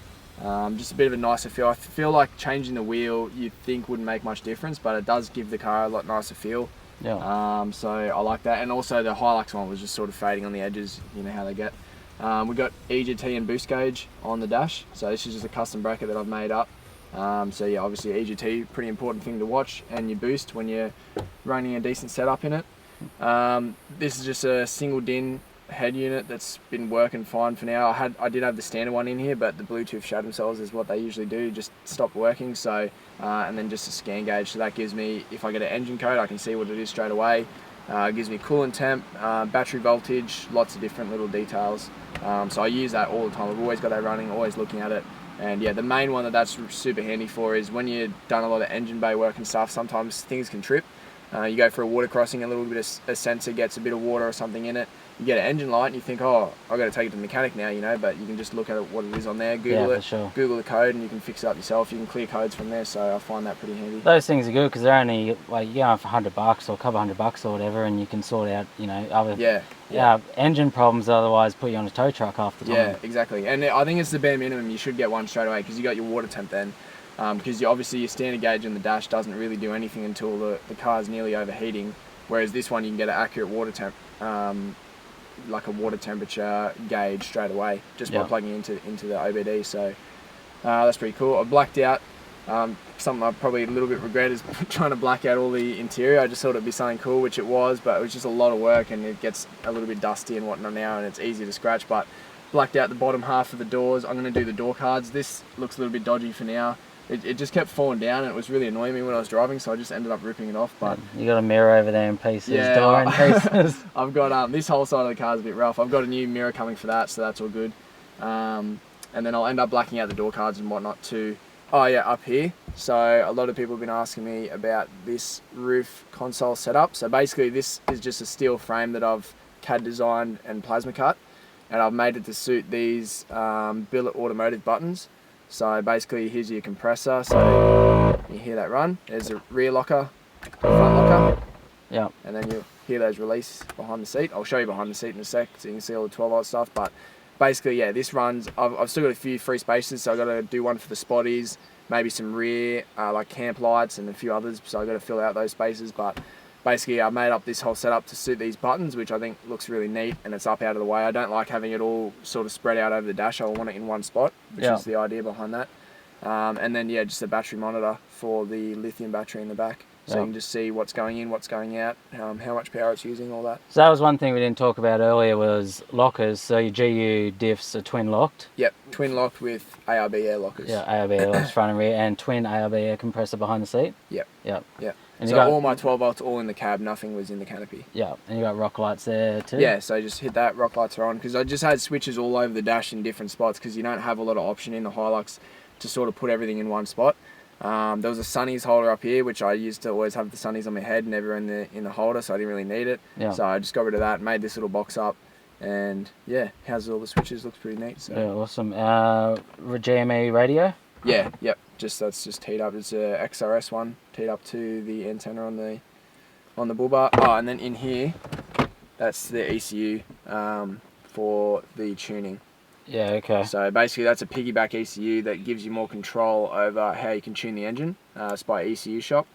Just a bit of a nicer feel. I feel like changing the wheel you'd think wouldn't make much difference, but it does give the car a lot nicer feel. Yeah. So I like that, and also the Hilux one was just sort of fading on the edges, you know how they get. We've got EGT and boost gauge on the dash, so this is just a custom bracket that I've made up. So yeah, obviously EGT, pretty important thing to watch, and your boost when you're running a decent setup in it. This is just a single DIN head unit that's been working fine for now. I did have the standard one in here, but the Bluetooth shut themselves is what they usually do, just stopped working. So and then just a scan gauge, so that gives me, if I get an engine code, I can see what it is straight away. It gives me coolant temp, battery voltage, lots of different little details. So I use that all the time. I've always got that running, always looking at it. And yeah, the main one that's super handy for is when you've done a lot of engine bay work and stuff, sometimes things can trip. You go for a water crossing, a little bit of a sensor gets a bit of water or something in it. You get an engine light and you think, oh, I've got to take it to the mechanic now, you know, but you can just look at it, what it is on there, Google it, sure. Google the code, and you can fix it up yourself. You can clear codes from there, so I find that pretty handy. Those things are good because they're only like you go for $100 or a couple $100 or whatever, and you can sort out, you know, other engine problems. Otherwise, put you on a tow truck half the time. Yeah, exactly. And I think it's the bare minimum. You should get one straight away because you got your water temp then. Because obviously your standard gauge in the dash doesn't really do anything until the car's nearly overheating. Whereas this one, you can get an accurate water temp, like a water temperature gauge straight away just by plugging into the OBD. So that's pretty cool. I blacked out. Something I probably a little bit regret is trying to black out all the interior. I just thought it'd be something cool, which it was, but it was just a lot of work, and it gets a little bit dusty and whatnot now, and it's easy to scratch. But blacked out the bottom half of the doors. I'm going to do the door cards. This looks a little bit dodgy for now. It just kept falling down, and it was really annoying me when I was driving, so I just ended up ripping it off. But you got a mirror over there in pieces, door in pieces. I've got this whole side of the car is a bit rough. I've got a new mirror coming for that, so that's all good. And then I'll end up blacking out the door cards and whatnot too. Oh yeah, up here. So a lot of people have been asking me about this roof console setup. So basically, this is just a steel frame that I've CAD designed and plasma cut, and I've made it to suit these billet automotive buttons. So basically, here's your compressor. So you hear that run. There's a rear locker, front locker. Yeah. And then you hear those release behind the seat. I'll show you behind the seat in a sec so you can see all the 12-volt stuff. But basically, yeah, this runs. I've still got a few free spaces, so I've got to do one for the spotties, maybe some rear, like camp lights and a few others. So I've got to fill out those spaces. But basically, I made up this whole setup to suit these buttons, which I think looks really neat, and it's up out of the way. I don't like having it all sort of spread out over the dash. I want it in one spot, which is the idea behind that. And then, yeah, just a battery monitor for the lithium battery in the back. So you can just see what's going in, what's going out, how much power it's using, all that. So that was one thing we didn't talk about earlier was lockers. So your GU diffs are twin locked. Yep, twin locked with ARB air lockers. Yeah, ARB air lockers front and rear, and twin ARB air compressor behind the seat. Yep. Yep. Yep. And so all my 12 volts all in the cab, nothing was in the canopy. Yeah, and you got rock lights there too? Yeah, so just hit that, rock lights are on, because I just had switches all over the dash in different spots, because you don't have a lot of option in the Hilux to sort of put everything in one spot. There was a sunnies holder up here, which I used to always have the sunnies on my head, never in the holder, so I didn't really need it. Yeah. So I just got rid of that, made this little box up, and yeah, houses all the switches, looks pretty neat. So. Yeah, awesome. GME radio? Yeah, yep. That's just teed up. It's a XRS one teed up to the antenna on the bull bar. Oh, and then in here, that's the ECU for the tuning. Yeah, okay. So basically, that's a piggyback ECU that gives you more control over how you can tune the engine. It's by ECU Shop.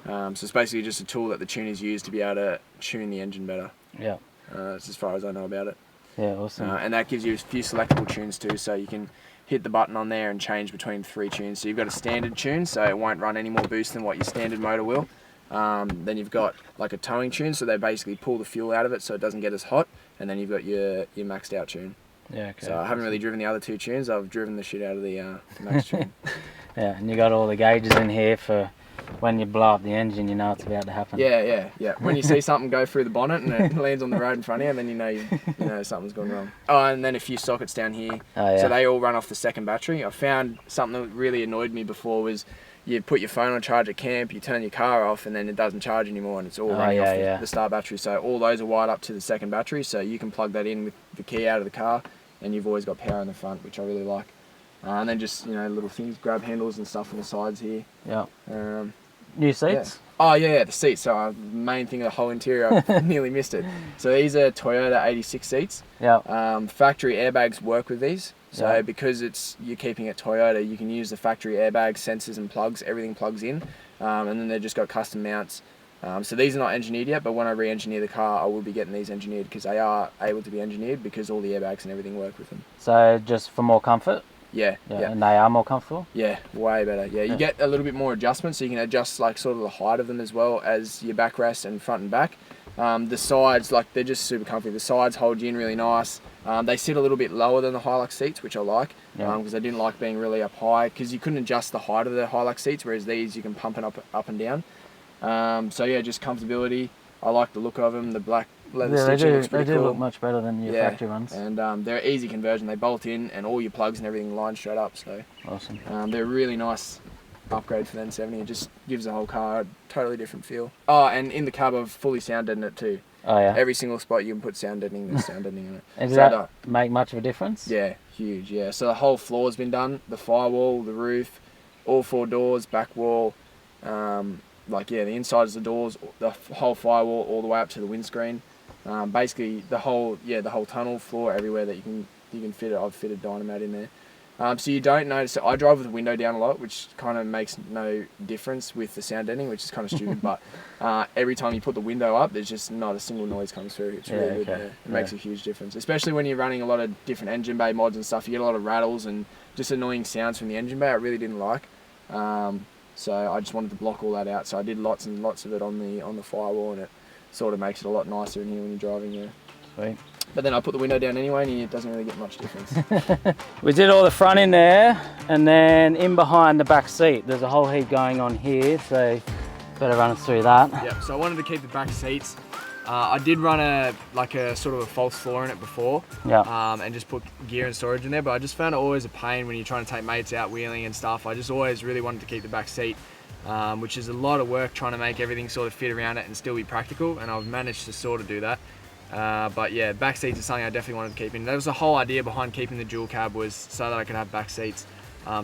So it's basically just a tool that the tuners use to be able to tune the engine better. Yeah. That's as far as I know about it. Yeah, awesome. And that gives you a few selectable tunes too, so you can hit the button on there and change between 3 tunes. So you've got a standard tune, so it won't run any more boost than what your standard motor will. Then you've got like a towing tune, so they basically pull the fuel out of it so it doesn't get as hot. And then you've got your maxed out tune. Yeah, okay. So I haven't really driven the other 2 tunes. I've driven the shit out of the max tune. Yeah, and you got all the gauges in here for when you blow up the engine, you know it's about to happen. Yeah. When you see something go through the bonnet and it lands on the road in front of you, then you know something's gone wrong. Oh, and then a few sockets down here. Oh, yeah. So they all run off the second battery. I found something that really annoyed me before was you put your phone on charge at camp, you turn your car off, and then it doesn't charge anymore, and it's all running off the start battery. So all those are wired up to the second battery, so you can plug that in with the key out of the car, and you've always got power in the front, which I really like. And then just little things, grab handles and stuff on the sides here. Yeah. New seats? Yeah. Oh yeah, the seats. So main thing of the whole interior, I nearly missed it. So these are Toyota 86 seats. Yeah. Factory airbags work with these. So because you're keeping it Toyota, you can use the factory airbags, sensors and plugs. Everything plugs in, and then they've just got custom mounts. So these are not engineered yet, but when I re-engineer the car, I will be getting these engineered because they are able to be engineered because all the airbags and everything work with them. So just for more comfort? Yeah. And they are more comfortable? Yeah, way better. Yeah, you get a little bit more adjustment, so you can adjust like sort of the height of them as well as your backrest and front and back. The sides, they're just super comfy. The sides hold you in really nice. They sit a little bit lower than the Hilux seats, which I like, because I didn't like being really up high, because you couldn't adjust the height of the Hilux seats, whereas these you can pump it up and down. So yeah, just comfortability. I like the look of them. The black leather stitching looks pretty cool. They do look much better than your factory ones. And they're easy conversion. They bolt in, and all your plugs and everything line straight up. So awesome. They're really nice upgrade for the N70. It just gives the whole car a totally different feel. Oh, and in the cab I've fully sound deadened it too. Oh yeah. Every single spot you can put sound deadening, there's sound deadening in it. And does that make much of a difference? Yeah, huge, yeah. So the whole floor's been done, the firewall, the roof, all 4 doors, back wall, like yeah, the insides of the doors, the whole firewall all the way up to the windscreen. Basically the whole tunnel floor everywhere that you can fit it. I've fitted Dynamat in there. So you don't notice it. I drive with the window down a lot, which kind of makes no difference with the sound deadening, which is kind of stupid. But every time you put the window up, there's just not a single noise comes through. It's really good. Yeah. It makes a huge difference, especially when you're running a lot of different engine bay mods and stuff. You get a lot of rattles and just annoying sounds from the engine bay. I really didn't like. So I just wanted to block all that out. So I did lots and lots of it on the firewall, and it sort of makes it a lot nicer in here when you're driving there. Sweet. But then I put the window down anyway, and it doesn't really get much difference. We did all the front in there, and then in behind the back seat, there's a whole heap going on here, so better run us through that. Yeah, so I wanted to keep the back seats. I did run a sort of a false floor in it before, and just put gear and storage in there, but I just found it always a pain when you're trying to take mates out wheeling and stuff. I just always really wanted to keep the back seat, which is a lot of work trying to make everything sort of fit around it and still be practical, and I've managed to sort of do that. But yeah, back seats is something I definitely wanted to keep in. That was the whole idea behind keeping the dual cab, was so that I could have back seats.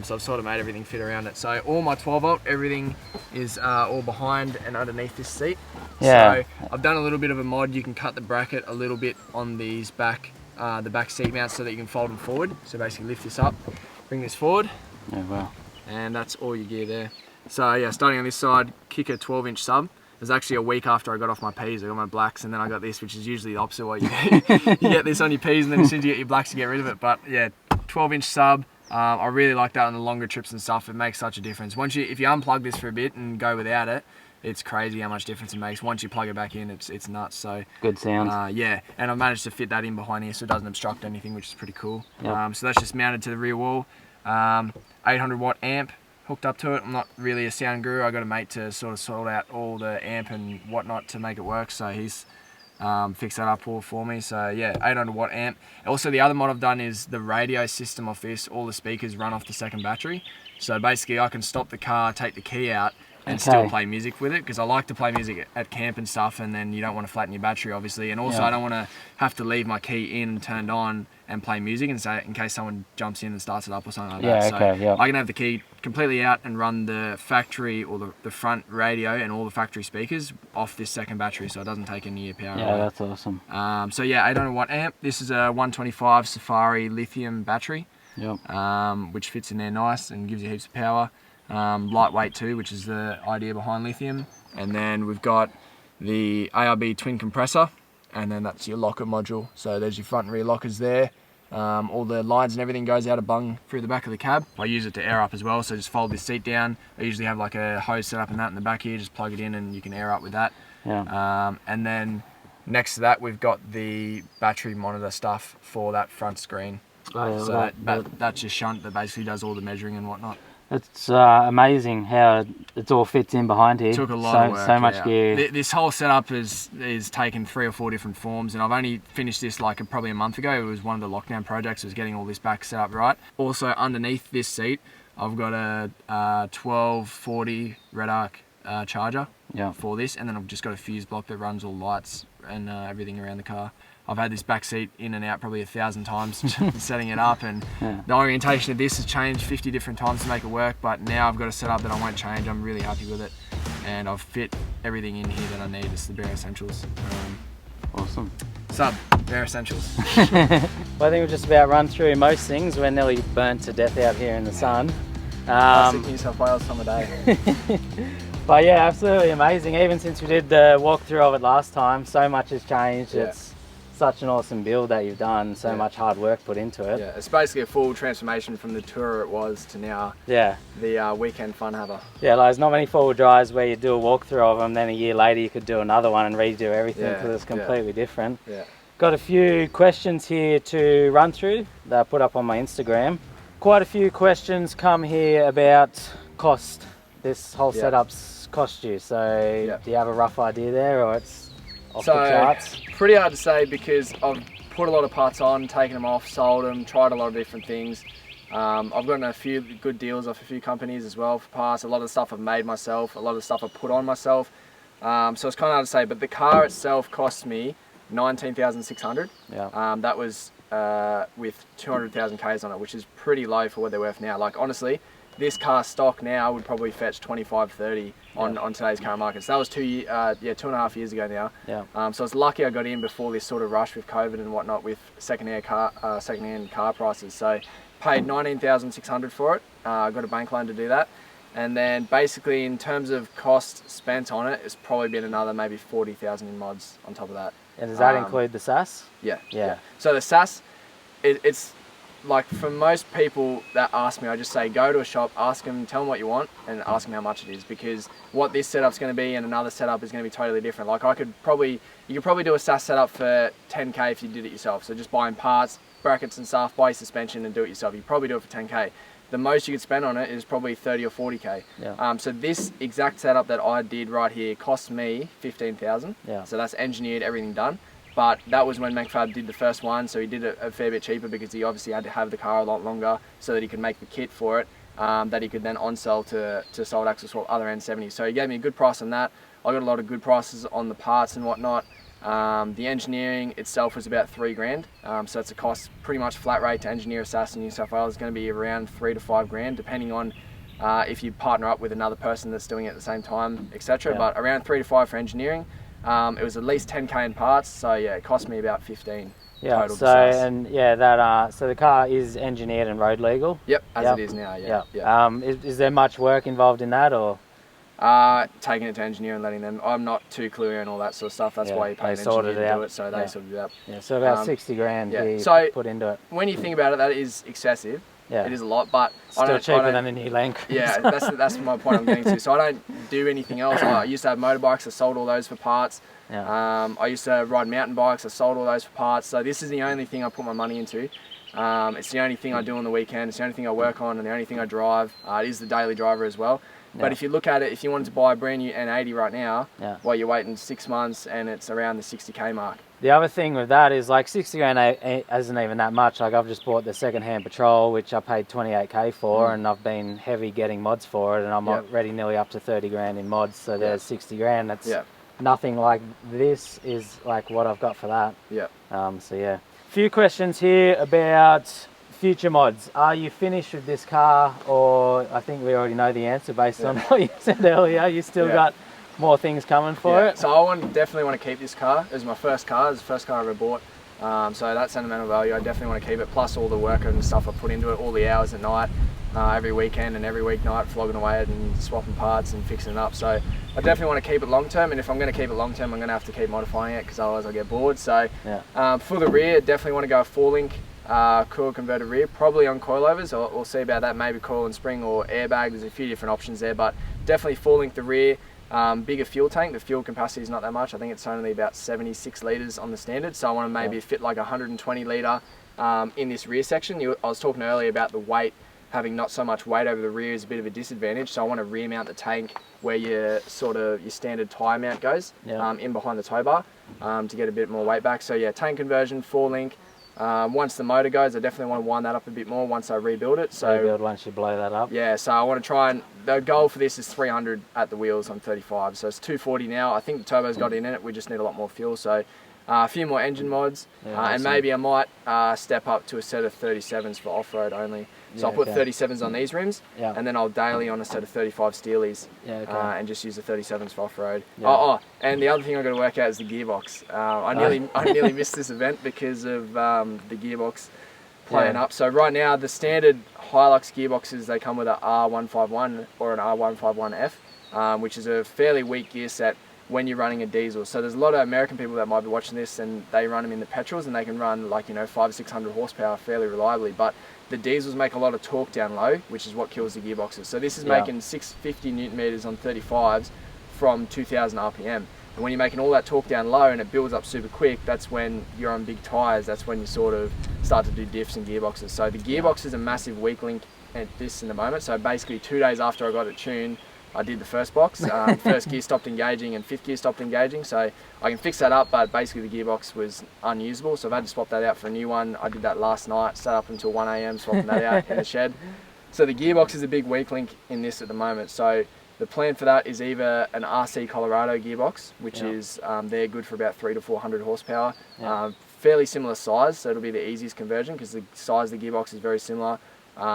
So I've sort of made everything fit around it. So all my 12 volt, everything is all behind and underneath this seat. Yeah. So I've done a little bit of a mod. You can cut the bracket a little bit on these the back seat mounts so that you can fold them forward. So basically lift this up, bring this forward. Yeah, wow. And that's all your gear there. So yeah, starting on this side, kick a 12-inch sub. It was actually a week after I got off my P's. I got my blacks, and then I got this, which is usually the opposite way. You get this on your P's, and then as soon as you get your blacks, you get rid of it. But yeah, 12-inch sub. I really like that on the longer trips and stuff. It makes such a difference. If you unplug this for a bit and go without it, it's crazy how much difference it makes. Once you plug it back in, it's nuts. So good sound. Yeah, and I've managed to fit that in behind here, so it doesn't obstruct anything, which is pretty cool. Yep. So that's just mounted to the rear wall. 800 watt amp hooked up to it. I'm not really a sound guru. I got a mate to sort out all the amp and whatnot to make it work, so he's fixed that up all for me. So yeah, 800 watt amp. Also, the other mod I've done is the radio system off this. All the speakers run off the second battery, so basically I can stop the car, take the key out, and still play music with it, because I like to play music at camp and stuff, and then you don't want to flatten your battery, obviously, and also I don't want to have to leave my key in turned on and play music and say in case someone jumps in and starts it up or something like that. So I can have the key completely out and run the factory or the front radio and all the factory speakers off this second battery, so it doesn't take any power away. That's awesome. So yeah, 800 watt amp. This is a 125 Safari lithium battery, which fits in there nice and gives you heaps of power. Lightweight too, which is the idea behind lithium. And then we've got the ARB twin compressor, and then that's your locker module. So there's your front and rear lockers there. All the lines and everything goes out a bung through the back of the cab. I use it to air up as well, so just fold this seat down. I usually have like a hose set up and that in the back here, just plug it in and you can air up with that. And then next to that we've got the battery monitor stuff for that front screen. So that's your shunt that basically does all the measuring and whatnot. It's amazing how it all fits in behind here. It took a lot of work. So much gear. This whole setup is taken 3 or 4 different forms, and I've only finished this probably a month ago. It was one of the lockdown projects, was getting all this back set up right. Also underneath this seat, I've got a 1240 Red Arc charger for this, and then I've just got a fuse block that runs all lights and everything around the car. I've had this back seat in and out probably 1,000 times setting it up, and the orientation of this has changed 50 different times to make it work, but now I've got a setup that I won't change. I'm really happy with it, and I've fit everything in here that I need. It's the bare essentials. Awesome. Sub, bare essentials. Well, I think we've just about run through most things. We're nearly burnt to death out here in the sun. Classic New South Wales summer day. But yeah, absolutely amazing. Even since we did the walkthrough of it last time, so much has changed. It's such an awesome build that you've done, so much hard work put into it. Yeah, it's basically a full transformation from the tourer it was to now the weekend fun haver. Yeah, like there's not many four-wheel drives where you do a walkthrough of them, then a year later you could do another one and redo everything because it's completely different. Got a few questions here to run through that I put up on my Instagram. Quite a few questions come here about cost. This whole setup's cost you, so do you have a rough idea there, or it's off the charts? Pretty hard to say, because I've put a lot of parts on, taken them off, sold them, tried a lot of different things. I've gotten a few good deals off a few companies as well for parts. A lot of the stuff I've made myself, a lot of the stuff I put on myself. So it's kind of hard to say, but the car itself cost me $19,600. Yeah. That was with 200,000 Ks on it, which is pretty low for what they're worth now. Like honestly, this car stock now would probably fetch 25, 30 on today's current market. So that was 2.5 years ago now. Yeah. So it's lucky I got in before this sort of rush with COVID and whatnot with second-hand car prices. So paid $19,600 for it. I got a bank loan to do that. And then basically in terms of cost spent on it, it's probably been another maybe 40,000 in mods on top of that. And does that include the SAS? Yeah. So the SAS, it's like for most people that ask me, I just say go to a shop, ask them, tell them what you want, and ask them how much it is, because what this setup's going to be and another setup is going to be totally different. Like you could probably do a SAS setup for 10K if you did it yourself. So just buying parts, brackets and stuff, buy suspension and do it yourself. You probably do it for 10K. The most you could spend on it is probably 30 or 40K. Yeah. So this exact setup that I did right here cost me 15,000. Yeah. So that's engineered, everything done. But that was when Macfab did the first one, so he did it a fair bit cheaper because he obviously had to have the car a lot longer so that he could make the kit for it, that he could then on-sell to Solid Axle Swap other N70s. So he gave me a good price on that. I got a lot of good prices on the parts and whatnot. The engineering itself was about $3,000, so it's a cost pretty much flat rate to engineer a SAS in New South Wales. It's going to be around $3,000 to $5,000, depending on if you partner up with another person that's doing it at the same time, etc. Yeah. But around $3,000 to $5,000 for engineering. It was at least 10K in parts, so yeah, it cost me about 15 Yeah. total. So and yeah, that so the car is engineered and road legal. Yep, as it is now. Yeah. Is there much work involved in that, or? Taking it to engineer and letting them. I'm not too clear on all that sort of stuff. That's why you pay an sorted engineer to out. do it, so they sorted it out. Yeah. So about 60 grand yeah. he So put into it. When you think about it, that is excessive. Yeah. It is a lot, but Still cheaper than a new Land Cruiser. Yeah, that's my point I'm getting to. So I don't do anything else. I used to have motorbikes. I sold all those for parts. Yeah. I used to ride mountain bikes. I sold all those for parts. So this is the only thing I put my money into. It's the only thing I do on the weekend. It's the only thing I work on and the only thing I drive. It is the daily driver as well. Yeah. But if you look at it, if you wanted to buy a brand new N80 right now, Yeah. well, you're waiting 6 months and it's around the 60K mark. The other thing with that is like 60 grand isn't even that much. Like I've just bought the second-hand Patrol, which I paid 28K for, and I've been heavy getting mods for it, and I'm already nearly up to 30 grand in mods. So there's 60 grand. That's nothing like this is like what I've got for that. Yeah. So yeah. A few questions here about future mods. Are you finished with this car, or I think we already know the answer based on what you said earlier. You still got more things coming for it? So I definitely want to keep this car. It was my first car. It was the first car I ever bought. So that's sentimental value. I definitely want to keep it, plus all the work and stuff I put into it, all the hours at night, every weekend and every weeknight, flogging away it and swapping parts and fixing it up. So I definitely want to keep it long term, and if I'm going to keep it long term, I'm going to have to keep modifying it, because otherwise I'll get bored. So for the rear, definitely want to go a 4-link coil converted rear, probably on coilovers. We'll see about that, maybe coil and spring or airbag. There's a few different options there, but definitely 4-link the rear. Bigger fuel tank. The fuel capacity is not that much. I think it's only about 76 litres on the standard, so I want to maybe fit like 120 litre in this rear section. I was talking earlier about the weight, having not so much weight over the rear is a bit of a disadvantage, so I want to rear mount the tank where your standard tyre mount goes, in behind the tow bar, to get a bit more weight back. So yeah, tank conversion, 4-link. Once the motor goes, I definitely want to wind that up a bit more once I rebuild it. So rebuild once you blow that up. Yeah, so I want to try, and the goal for this is 300 at the wheels on 35. So it's 240 now. I think the turbo's got in it. We just need a lot more fuel. So a few more engine mods, and maybe I might step up to a set of 37s for off-road only. So I'll put 37s on these rims, and then I'll daily on a set of 35 Steelies, and just use the 37s for off-road. And the other thing I've got to work out is the gearbox. I nearly missed this event because of the gearbox playing up. So right now, the standard Hilux gearboxes, they come with a R151 or an R151F, which is a fairly weak gear set when you're running a diesel. So there's a lot of American people that might be watching this, and they run them in the petrols, and they can run like 500 or 600 horsepower fairly reliably. But the diesels make a lot of torque down low, which is what kills the gearboxes. So this is making 650 Newton meters on 35s from 2000 RPM. And when you're making all that torque down low and it builds up super quick, that's when you're on big tyres. That's when you sort of start to do diffs and gearboxes. So the gearbox is a massive weak link at this in the moment. So basically 2 days after I got it tuned, I did the first box. First gear stopped engaging and fifth gear stopped engaging, so I can fix that up, but basically the gearbox was unusable, so I've had to swap that out for a new one. I did that last night, sat up until 1 a.m. swapping that out in the shed. So the gearbox is a big weak link in this at the moment. So the plan for that is either an RC Colorado gearbox, which is they're good for about 300 to 400 horsepower. Fairly similar size, so it'll be the easiest conversion because the size of the gearbox is very similar.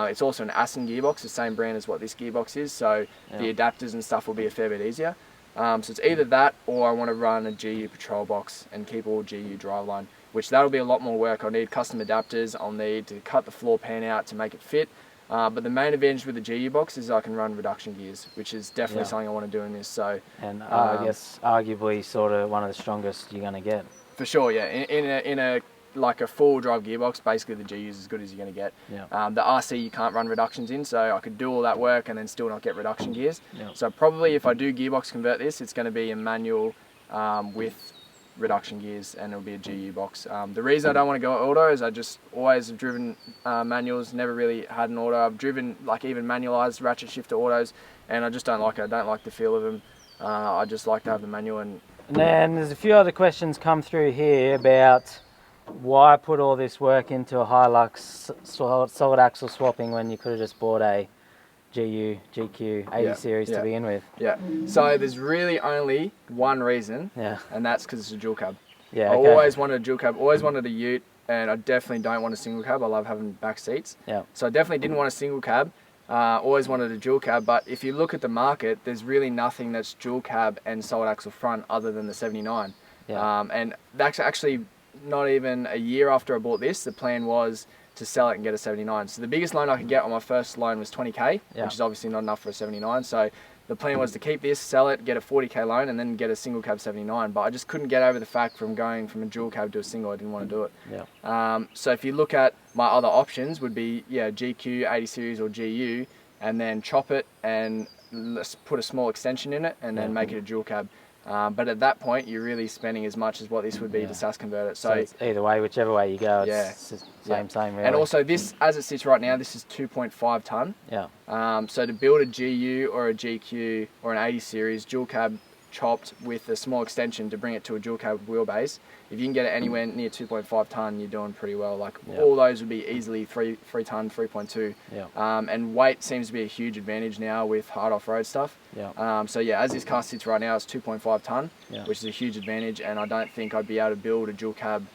It's also an Assen gearbox, the same brand as what this gearbox is, so the adapters and stuff will be a fair bit easier. So it's either that or I want to run a GU Patrol box and keep all GU driveline, which that'll be a lot more work. I'll need custom adapters, I'll need to cut the floor pan out to make it fit. But the main advantage with the GU box is I can run reduction gears, which is definitely something I want to do in this. So, and I guess arguably sort of one of the strongest you're going to get. For sure, yeah. In a like a full drive gearbox, basically the GU is as good as you're going to get. The RC you can't run reductions in, so I could do all that work and then still not get reduction gears. So probably if I do gearbox convert this, it's going to be a manual with reduction gears, and it'll be a GU box. The reason I don't want to go auto is I just always have driven manuals, never really had an auto. I've driven like even manualized ratchet shifter autos, and I just don't like it. I don't like the feel of them. I just like to have the manual. And then there's a few other questions come through here about why put all this work into a Hilux solid axle swapping when you could have just bought a GQ 80 series to begin with. So there's really only one reason, and that's because it's a dual cab. I always wanted a dual cab, always wanted a ute, and I definitely don't want a single cab. I love having back seats. So I definitely didn't want a single cab. Always wanted a dual cab, but if you look at the market, there's really nothing that's dual cab and solid axle front other than the 79. And that's actually not even a year after I bought this. The plan was to sell it and get a 79. So the biggest loan I could get on my first loan was 20k, which is obviously not enough for a 79. So the plan was to keep this, sell it, get a 40k loan, and then get a single cab 79. But I just couldn't get over the fact from going from a dual cab to a single, I didn't want to do it. So if you look at my other options would be GQ 80 series or GU, and then chop it and put a small extension in it and then make it a dual cab. But at that point, you're really spending as much as what this would be to SAS convert it. So it's either way, whichever way you go, it's same really. And also this, as it sits right now, this is 2.5 tonne. So to build a GU or a GQ or an 80 series dual cab chopped with a small extension to bring it to a dual cab wheelbase, if you can get it anywhere near 2.5 tonne, you're doing pretty well. Like all those would be easily 3 tonne, 3.2. And weight seems to be a huge advantage now with hard off-road stuff. So as this car sits right now, it's 2.5 tonne, which is a huge advantage. And I don't think I'd be able to build a dual cab,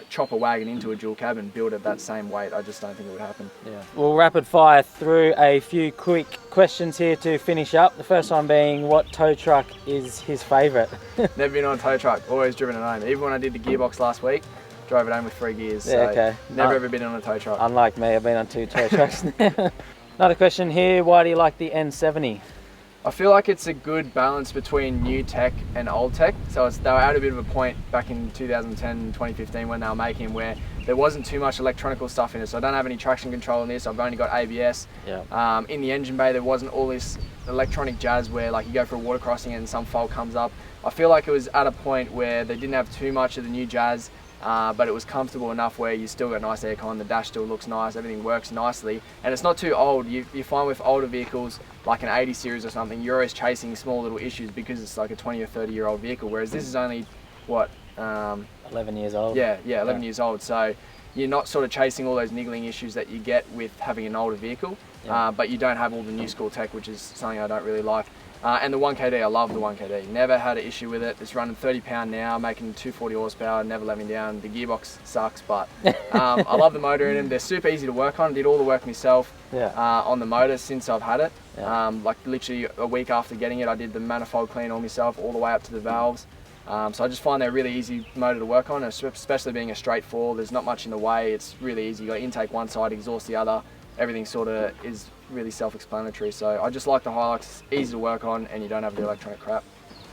chop a wagon into a dual cab and build it that same weight. I just don't think it would happen. We'll rapid fire through a few quick questions here to finish up. The first one being, what tow truck is his favourite? Never been on a tow truck, always driven it home. Even when I did the gearbox last week, drove it home with 3 gears. So never ever been on a tow truck. Unlike me, I've been on 2 tow trucks now. Another question here, why do you like the N70? I feel like it's a good balance between new tech and old tech. So they were at a bit of a point back in 2010, 2015 when they were making where there wasn't too much electronical stuff in it. So I don't have any traction control in this. I've only got ABS. In the engine bay, there wasn't all this electronic jazz where like you go for a water crossing and some fault comes up. I feel like it was at a point where they didn't have too much of the new jazz, but it was comfortable enough where you still got nice aircon, the dash still looks nice, everything works nicely, and it's not too old. You find with older vehicles, like an 80 series or something, you're always chasing small little issues because it's like a 20 or 30 year old vehicle, whereas this is only, what? 11 years old. 11 years old. So you're not sort of chasing all those niggling issues that you get with having an older vehicle, but you don't have all the new school tech, which is something I don't really like. And the 1KD, I love the 1KD. Never had an issue with it. It's running 30 pound now, making 240 horsepower, never let me down. The gearbox sucks, but I love the motor in them. They're super easy to work on. Did all the work myself on the motor since I've had it. Like literally a week after getting it, I did the manifold clean all myself, all the way up to the valves. So I just find they're a really easy motor to work on, especially being a straight 4. There's not much in the way. It's really easy. You got intake one side, exhaust the other. Everything sort of is really self-explanatory. So I just like the Hilux. It's easy to work on and you don't have the electronic crap.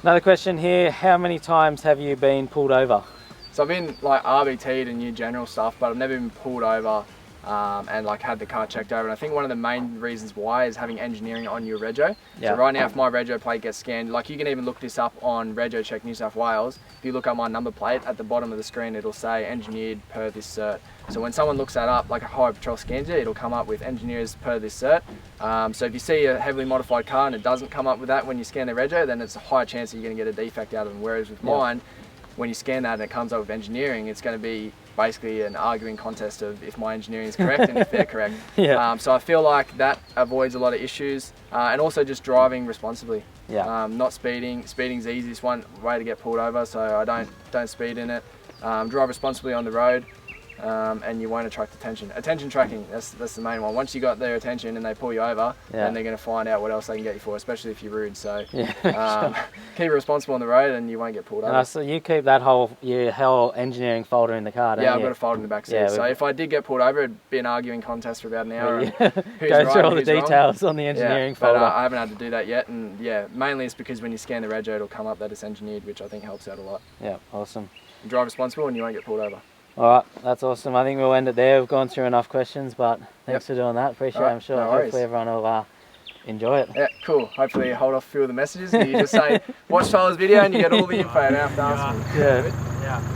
Another question here, how many times have you been pulled over? So I've been like RBT'd and new general stuff, but I've never been pulled over and like had the car checked over. And I think one of the main reasons why is having engineering on your rego. Yeah. So right now, if my rego plate gets scanned, like you can even look this up on Rego Check New South Wales. If you look up my number plate at the bottom of the screen, it'll say engineered per this cert. So when someone looks that up, like a Highway Patrol scans it, it'll come up with engineers per this cert. So if you see a heavily modified car and it doesn't come up with that when you scan the rego, then it's a higher chance that you're going to get a defect out of them. Whereas with mine, when you scan that and it comes up with engineering, it's going to be basically an arguing contest of if my engineering is correct and if they're correct. So I feel like that avoids a lot of issues, and also just driving responsibly. Not speeding. Speeding's the easiest one way to get pulled over, so I don't speed in it. Drive responsibly on the road. And you won't attract attention. Attention tracking, that's the main one. Once you got their attention and they pull you over, then they're going to find out what else they can get you for, especially if you're rude. So keep it responsible on the road and you won't get pulled over. So you keep that your whole engineering folder in the car, don't you? I've got a folder in the back seat. So if I did get pulled over, it'd be an arguing contest for about an hour. Go through all the details on the engineering folder. But I haven't had to do that yet. And mainly it's because when you scan the rego, it'll come up that it's engineered, which I think helps out a lot. Yeah, awesome. You drive responsible and you won't get pulled over. All right, that's awesome. I think we'll end it there. We've gone through enough questions, but thanks for doing that. Appreciate it. I'm sure hopefully everyone will enjoy it. Yeah, cool. Hopefully you hold off a few of the messages and you just say, watch Tyler's video and you get all the info and have to ask me. Yeah.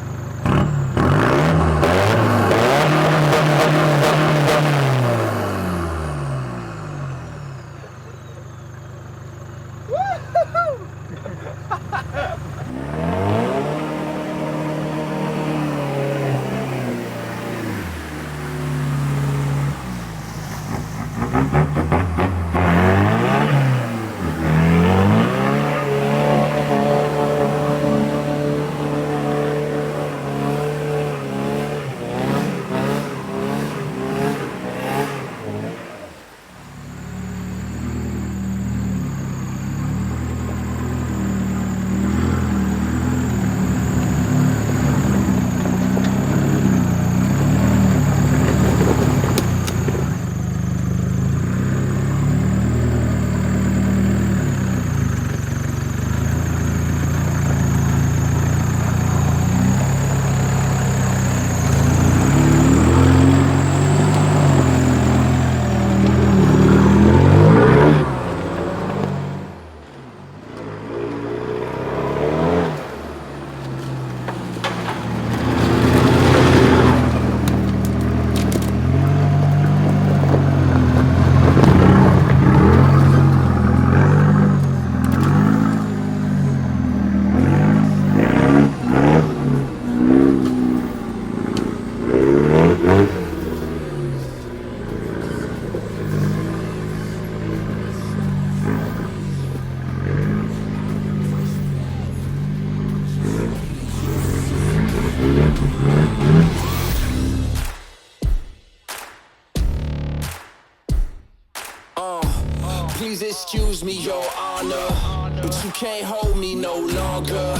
Please excuse me, your honor, but you can't hold me no longer.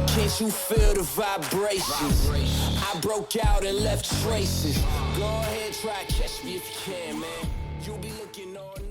Can't you feel the vibrations? I broke out and left traces. Go ahead, try catch me if you can, man. You'll be looking all night.